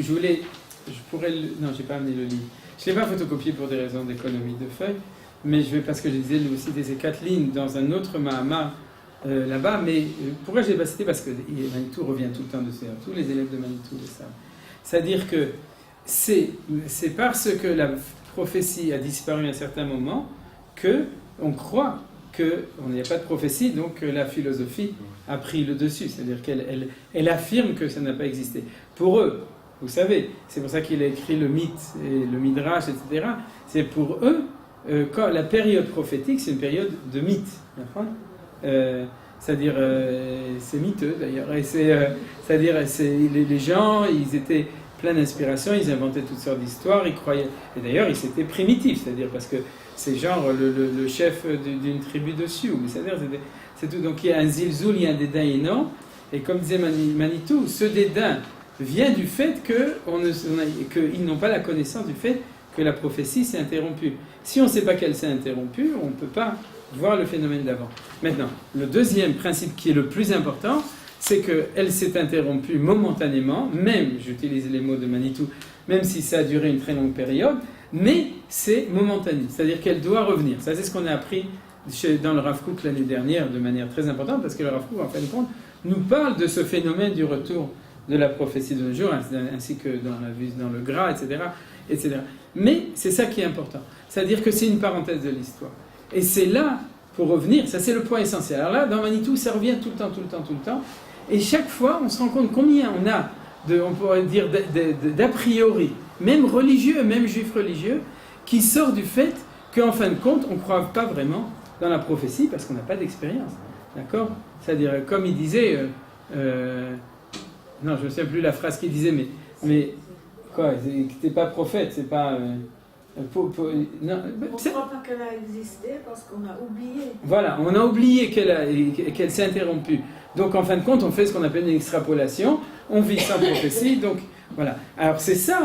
Non, j'ai pas amené le livre. Je ne l'ai pas photocopié pour des raisons d'économie de feuilles, mais je vais, parce que je disais lui aussi ces 4 lignes dans un autre Mahamar là-bas. Mais pourquoi je ne l'ai pas cité? Parce que Manitou revient tout le temps dessus. Tous les élèves de Manitou le savent. C'est-à-dire que c'est parce que la prophétie a disparu à un certain moment qu'on croit qu'il n'y a pas de prophétie, donc la philosophie a pris le dessus. C'est-à-dire qu'elle affirme que ça n'a pas existé. Pour eux, vous savez, c'est pour ça qu'il a écrit le mythe et le midrash, etc. C'est pour eux, quand la période prophétique, c'est une période de mythe. C'est-à-dire, c'est miteux d'ailleurs. C'est-à-dire, les gens, ils étaient pleins d'inspiration, ils inventaient toutes sortes d'histoires, ils croyaient. Et d'ailleurs, ils étaient primitifs, c'est-à-dire parce que c'est genre le chef d'une tribu de Sioux. C'est-à-dire, c'est tout. Donc il y a un zilzoul, il y a un dédain énorme. Et comme disait Manitou, ce dédain vient du fait qu'ils n'ont pas la connaissance du fait que la prophétie s'est interrompue. Si on ne sait pas qu'elle s'est interrompue, on ne peut pas voir le phénomène d'avant. Maintenant, le deuxième principe qui est le plus important, c'est qu'elle s'est interrompue momentanément, même, j'utilise les mots de Manitou, même si ça a duré une très longue période, mais c'est momentané, c'est-à-dire qu'elle doit revenir. Ça, c'est ce qu'on a appris dans le Rav Kook l'année dernière de manière très importante, parce que le Rav Kook, en fin de compte, nous parle de ce phénomène du retour de la prophétie de nos jours, ainsi que dans le Gras, etc. Mais c'est ça qui est important. C'est-à-dire que c'est une parenthèse de l'histoire. Et c'est là, pour revenir, ça c'est le point essentiel. Alors là, dans Manitou, ça revient tout le temps. Et chaque fois, on se rend compte combien on a, on pourrait dire, d'a priori, même religieux, même juifs religieux, qui sort du fait qu'en fin de compte, on ne croit pas vraiment dans la prophétie parce qu'on n'a pas d'expérience. D'accord? C'est-à-dire, comme il disait... non, je ne me souviens plus la phrase qu'il disait, mais quoi, t'es pas prophète, c'est pas... non, on ne croit pas qu'elle a existé parce qu'on a oublié. Voilà, on a oublié qu'elle s'est interrompue. Donc en fin de compte, on fait ce qu'on appelle une extrapolation, on vit sans prophétie, donc voilà. Alors c'est ça,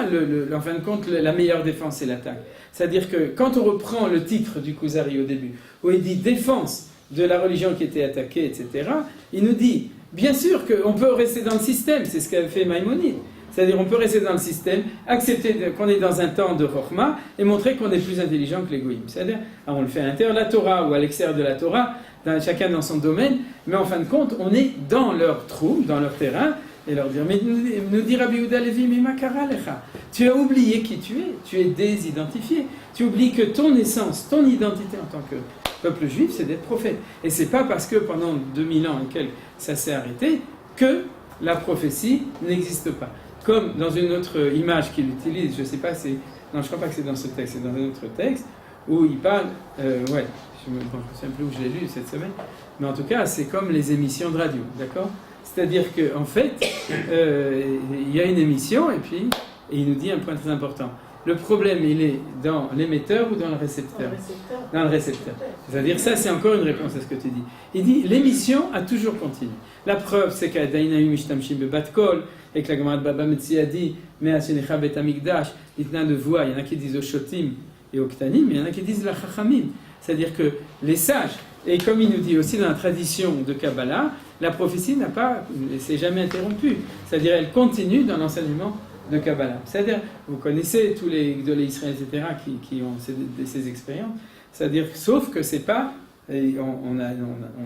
en fin de compte, la meilleure défense, c'est l'attaque. C'est-à-dire que quand on reprend le titre du Kuzari au début, où il dit défense de la religion qui était attaquée, etc., il nous dit, bien sûr qu'on peut rester dans le système, c'est ce qu'a fait Maïmonide. C'est-à-dire on peut rester dans le système, accepter qu'on est dans un temps de Chokhmah et montrer qu'on est plus intelligent que les Goïms. C'est-à-dire, on le fait à l'intérieur de la Torah ou à l'extérieur de la Torah, chacun dans son domaine, mais en fin de compte, on est dans leur trou, dans leur terrain, et leur dire, mais nous dit Rabbi Yehuda Levi, Mimakara Lecha, tu as oublié qui tu es désidentifié, tu oublies que ton essence, ton identité en tant que peuple juif, c'est d'être prophète. Et c'est pas parce que pendant 2000 ans et quelques, ça s'est arrêté que la prophétie n'existe pas. Comme dans une autre image qu'il utilise, je ne sais pas, non, je crois pas que c'est dans ce texte, c'est dans un autre texte, où il parle, je ne me souviens plus où je l'ai lu cette semaine, mais en tout cas, c'est comme les émissions de radio, d'accord ? C'est-à-dire qu'en fait, il y a une émission, et il nous dit un point très important. Le problème, il est dans l'émetteur ou dans le récepteur ? Dans le récepteur. C'est-à-dire, ça, c'est encore une réponse à ce que tu dis. Il dit, l'émission a toujours continué. La preuve, c'est qu'à Dainaïm Mishtamshim Bebatkol, et que la Gemara de Baba Metzi a dit, mais à Shenecha Bet Amigdash, l'itna de voix, il y en a qui disent au Shotim et au Ktanim, mais il y en a qui disent la Chachamim. C'est-à-dire que les sages, et comme il nous dit aussi dans la tradition de Kabbalah, la prophétie ne s'est jamais interrompue. C'est-à-dire, elle continue dans l'enseignement de Kabbalah. C'est-à-dire, vous connaissez tous les Gdolei Israël, etc., qui ont ces expériences. C'est-à-dire, sauf que c'est pas, on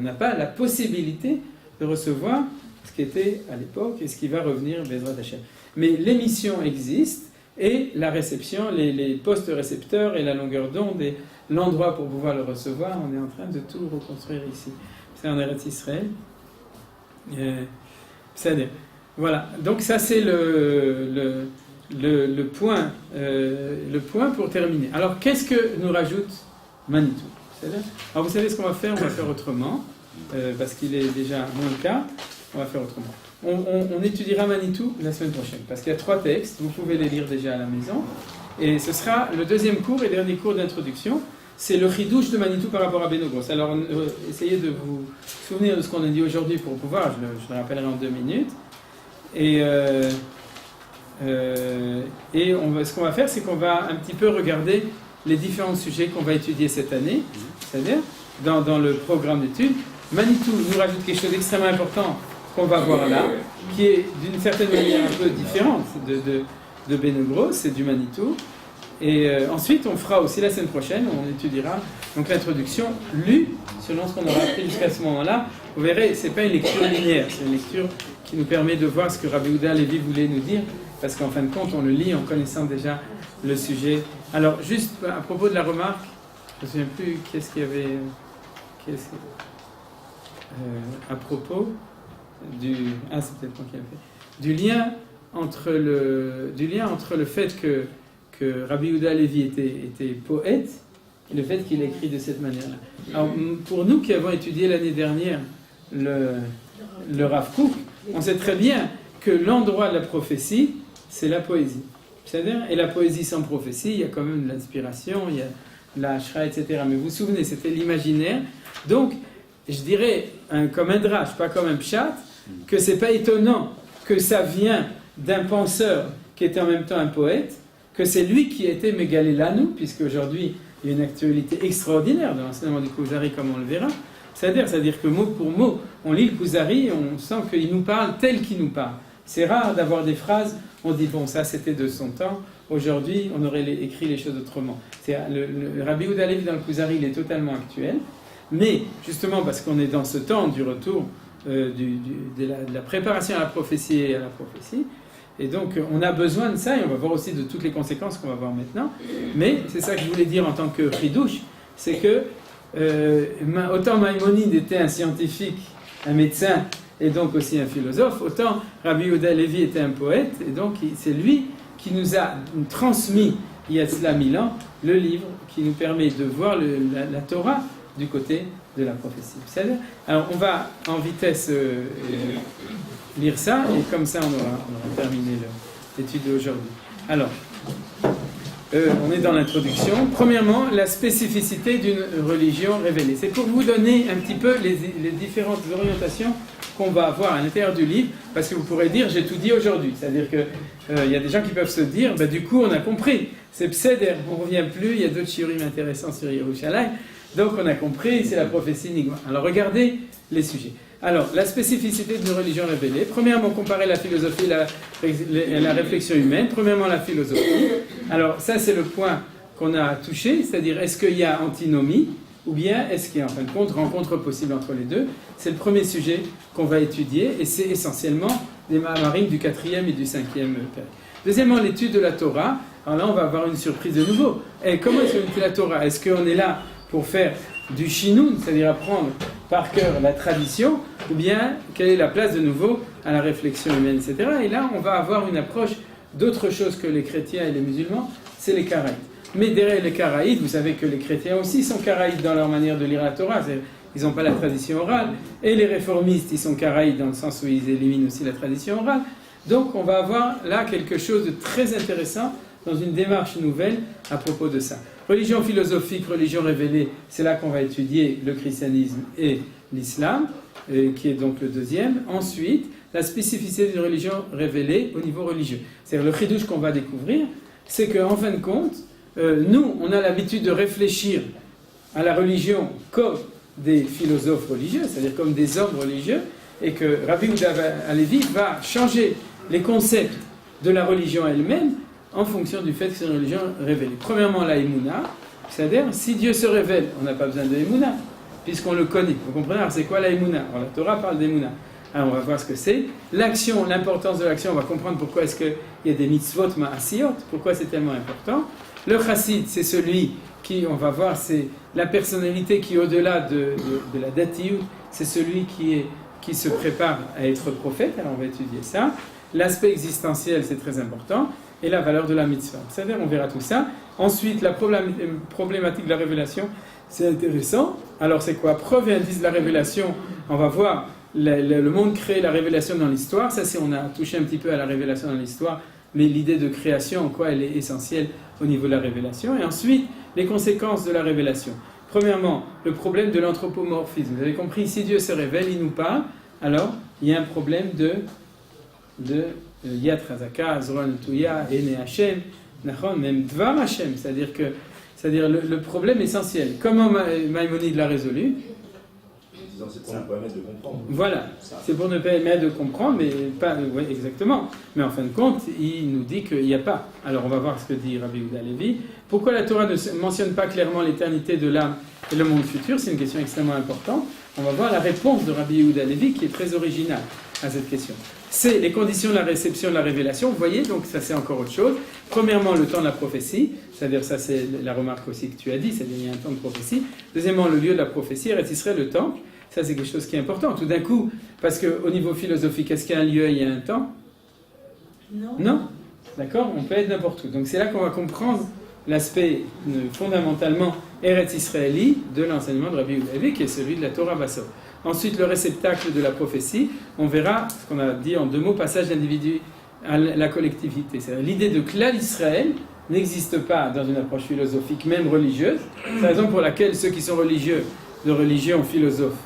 n'a pas la possibilité de recevoir ce qui était à l'époque et ce qui va revenir Bezrat Hashem. Mais l'émission existe et la réception, les postes récepteurs et la longueur d'onde et l'endroit pour pouvoir le recevoir, on est en train de tout reconstruire ici. C'est en Eretz Israël. C'est-à-dire, voilà. Donc ça c'est le point pour terminer. Alors qu'est-ce que nous rajoute Manitou ? Alors vous savez ce qu'on va faire ? On va faire autrement, parce qu'il est déjà moins le cas. On va faire autrement. On étudiera Manitou la semaine prochaine, parce qu'il y a 3 textes, vous pouvez les lire déjà à la maison, et ce sera le deuxième cours et dernier cours d'introduction, c'est le chidouche de Manitou par rapport à Benogos. Alors essayez de vous souvenir de ce qu'on a dit aujourd'hui pour pouvoir, je le rappellerai en 2 minutes, et ce qu'on va faire, c'est qu'on va un petit peu regarder les différents sujets qu'on va étudier cette année, c'est-à-dire dans le programme d'études. Manitou nous rajoute quelque chose d'extrêmement important qu'on va voir là, qui est d'une certaine manière un peu différente de Benogros, c'est du Manitou. Et ensuite, on fera aussi la semaine prochaine, on étudiera donc l'introduction lue selon ce qu'on aura appris jusqu'à ce moment-là. Vous verrez, c'est pas une lecture linéaire, c'est une lecture qui nous permet de voir ce que Rabbi Yehuda Levi voulait nous dire, parce qu'en fin de compte, on le lit en connaissant déjà le sujet. Alors, juste à propos de la remarque, je ne me souviens plus qu'est-ce qu'il y avait... à propos du... Ah, c'est peut-être moi qui l'ai fait. Du lien entre le fait que Rabbi Yehuda Levi était poète et le fait qu'il a écrit de cette manière-là. Alors, pour nous qui avons étudié l'année dernière le Rav Kook, on sait très bien que l'endroit de la prophétie, c'est la poésie. C'est-à-dire, et la poésie sans prophétie, il y a quand même de l'inspiration, il y a la shra, etc. Mais vous vous souvenez, c'était l'imaginaire. Donc, je dirais, comme un drash, pas comme un pshat, que c'est pas étonnant que ça vient d'un penseur qui était en même temps un poète, que c'est lui qui était Megalé Lanou, puisque aujourd'hui il y a une actualité extraordinaire de l'enseignement du Kuzari, comme on le verra. C'est-à-dire que mot pour mot, on lit le Kuzari et on sent qu'il nous parle tel qu'il nous parle. C'est rare d'avoir des phrases, on dit bon, ça c'était de son temps, aujourd'hui on aurait écrit les choses autrement. Le Rabbi Yehuda Levi dans le Kuzari, il est totalement actuel, mais justement parce qu'on est dans ce temps du retour de la préparation à la prophétie et à la prophétie, et donc on a besoin de ça, et on va voir aussi de toutes les conséquences qu'on va voir maintenant, mais c'est ça que je voulais dire en tant que chidouche, c'est que autant Maïmonide était un scientifique, un médecin, et donc aussi un philosophe, autant Rabbi Yehuda Levi était un poète, et donc c'est lui qui nous a transmis, il y a cela 1000 ans, le livre qui nous permet de voir la Torah du côté de la prophétie. Alors on va en vitesse lire ça, et comme ça on aura terminé l'étude d'aujourd'hui. Alors, on est dans l'introduction. Premièrement, la spécificité d'une religion révélée. C'est pour vous donner un petit peu les différentes orientations qu'on va avoir à l'intérieur du livre, parce que vous pourrez dire, j'ai tout dit aujourd'hui. C'est-à-dire qu'il y a des gens qui peuvent se dire, du coup on a compris, c'est Pseder, on ne revient plus, il y a d'autres shiurim intéressants sur Yerushalayim, donc on a compris, c'est la prophétie Nigma. Alors regardez les sujets. Alors, la spécificité d'une religion révélée. Premièrement, comparer la philosophie et la réflexion humaine. Premièrement, la philosophie. Alors, ça, c'est le point qu'on a touché, c'est-à-dire, est-ce qu'il y a antinomie, ou bien est-ce qu'il y a, en fin de compte, rencontre possible entre les deux. C'est le premier sujet qu'on va étudier, et c'est essentiellement des Mahamarim du 4e et du 5e période. Deuxièmement, l'étude de la Torah. Alors là, on va avoir une surprise de nouveau. Et comment est-ce qu'on étudie la Torah ? Est-ce qu'on est là pour faire du chinoun, c'est-à-dire apprendre par cœur la tradition, ou bien quelle est la place de nouveau à la réflexion humaine, etc. Et là, on va avoir une approche d'autre chose que les chrétiens et les musulmans, c'est les karaïtes. Mais derrière les karaïtes, vous savez que les chrétiens aussi sont karaïtes dans leur manière de lire la Torah, ils n'ont pas la tradition orale, et les réformistes, ils sont karaïtes dans le sens où ils éliminent aussi la tradition orale. Donc on va avoir là quelque chose de très intéressant dans une démarche nouvelle à propos de ça. Religion philosophique, religion révélée, c'est là qu'on va étudier le christianisme et l'islam, qui est donc le deuxième. Ensuite, la spécificité d'une religion révélée au niveau religieux. C'est-à-dire le chidouche qu'on va découvrir, c'est qu'en fin de compte, nous, on a l'habitude de réfléchir à la religion comme des philosophes religieux, c'est-à-dire comme des hommes religieux, et que Rabbi Yehuda Halevi va changer les concepts de la religion elle-même en fonction du fait que c'est une religion révélée. Premièrement, la Emouna, c'est-à-dire si Dieu se révèle, on n'a pas besoin de Emouna, puisqu'on le connaît. Vous comprenez? Alors c'est quoi la Emouna? Alors la Torah parle d'Emouna. Alors on va voir ce que c'est. L'action, l'importance de l'action, on va comprendre pourquoi est-ce qu'il y a des mitzvot ma'asiyot, pourquoi c'est tellement important. Le chassid, c'est celui qui, on va voir, c'est la personnalité qui est au-delà de la datiyut, c'est celui qui se prépare à être prophète, alors on va étudier ça. L'aspect existentiel, c'est très important, et la valeur de la mitzvah. C'est-à-dire, on verra tout ça. Ensuite, la problématique de la révélation, c'est intéressant. Alors c'est quoi? Preuve et indice de la révélation, on va voir le monde créé, la révélation dans l'histoire. Ça, on a touché un petit peu à la révélation dans l'histoire, mais l'idée de création, en quoi elle est essentielle au niveau de la révélation. Et ensuite, les conséquences de la révélation. Premièrement, le problème de l'anthropomorphisme. Vous avez compris, si Dieu se révèle, il nous parle, alors il y a un problème de Yad Chazaka, Zron Tuya, Ene Hashem, même Dvar Hashem, c'est-à-dire le problème essentiel. Comment Maïmonide l'a résolu? C'est pour nous permettre de comprendre. Voilà, c'est pour nous permettre de comprendre, mais pas exactement. Mais en fin de compte, il nous dit qu'il n'y a pas. Alors on va voir ce que dit Rabbi Yehuda Halevi. Pourquoi la Torah ne mentionne pas clairement l'éternité de l'âme et le monde futur? C'est une question extrêmement importante. On va voir la réponse de Rabbi Yehuda Halevi qui est très originale à cette question. C'est les conditions de la réception de la révélation. Vous voyez, donc ça c'est encore autre chose. Premièrement, le temps de la prophétie, c'est-à-dire ça c'est la remarque aussi que tu as dit, c'est-à-dire il y a un temps de prophétie. Deuxièmement, le lieu de la prophétie, Eretz Israël, le temple. Ça c'est quelque chose qui est important. Tout d'un coup, parce qu'au niveau philosophique, est-ce qu'il y a un lieu et il y a un temps? Non. D'accord? On peut être n'importe où. Donc c'est là qu'on va comprendre l'aspect fondamentalement Eretz Israéli de l'enseignement de Rabbi Yehuda Halevi, qui est celui de la Torah Basso. Ensuite, le réceptacle de la prophétie, on verra ce qu'on a dit en deux mots, passage d'individu à la collectivité. C'est-à-dire l'idée de Klal Israël n'existe pas dans une approche philosophique, même religieuse. C'est la raison pour laquelle ceux qui sont religieux, de religion philosophe,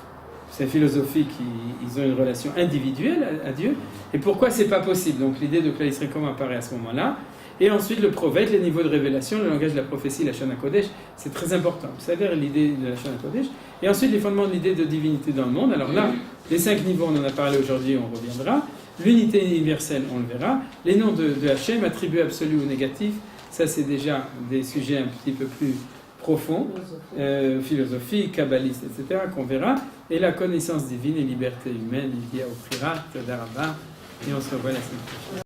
c'est philosophique, ils ont une relation individuelle à Dieu. Et pourquoi c'est pas possible? Donc l'idée de Klal Israël, comment apparaît à ce moment-là? Et ensuite le prophète, les niveaux de révélation, le langage de la prophétie, la Shana Kodesh, c'est très important. C'est-à-dire l'idée de la Shana Kodesh. Et ensuite les fondements de l'idée de divinité dans le monde. Alors là, les 5 niveaux, on en a parlé aujourd'hui, on reviendra. L'unité universelle, on le verra. Les noms de Hachem, attributs absolus ou négatifs, ça c'est déjà des sujets un petit peu plus profonds, philosophiques, kabbalistes, etc., qu'on verra. Et la connaissance divine et liberté humaine, il y a au Prirat, Daraba, et on se revoit la semaine prochaine.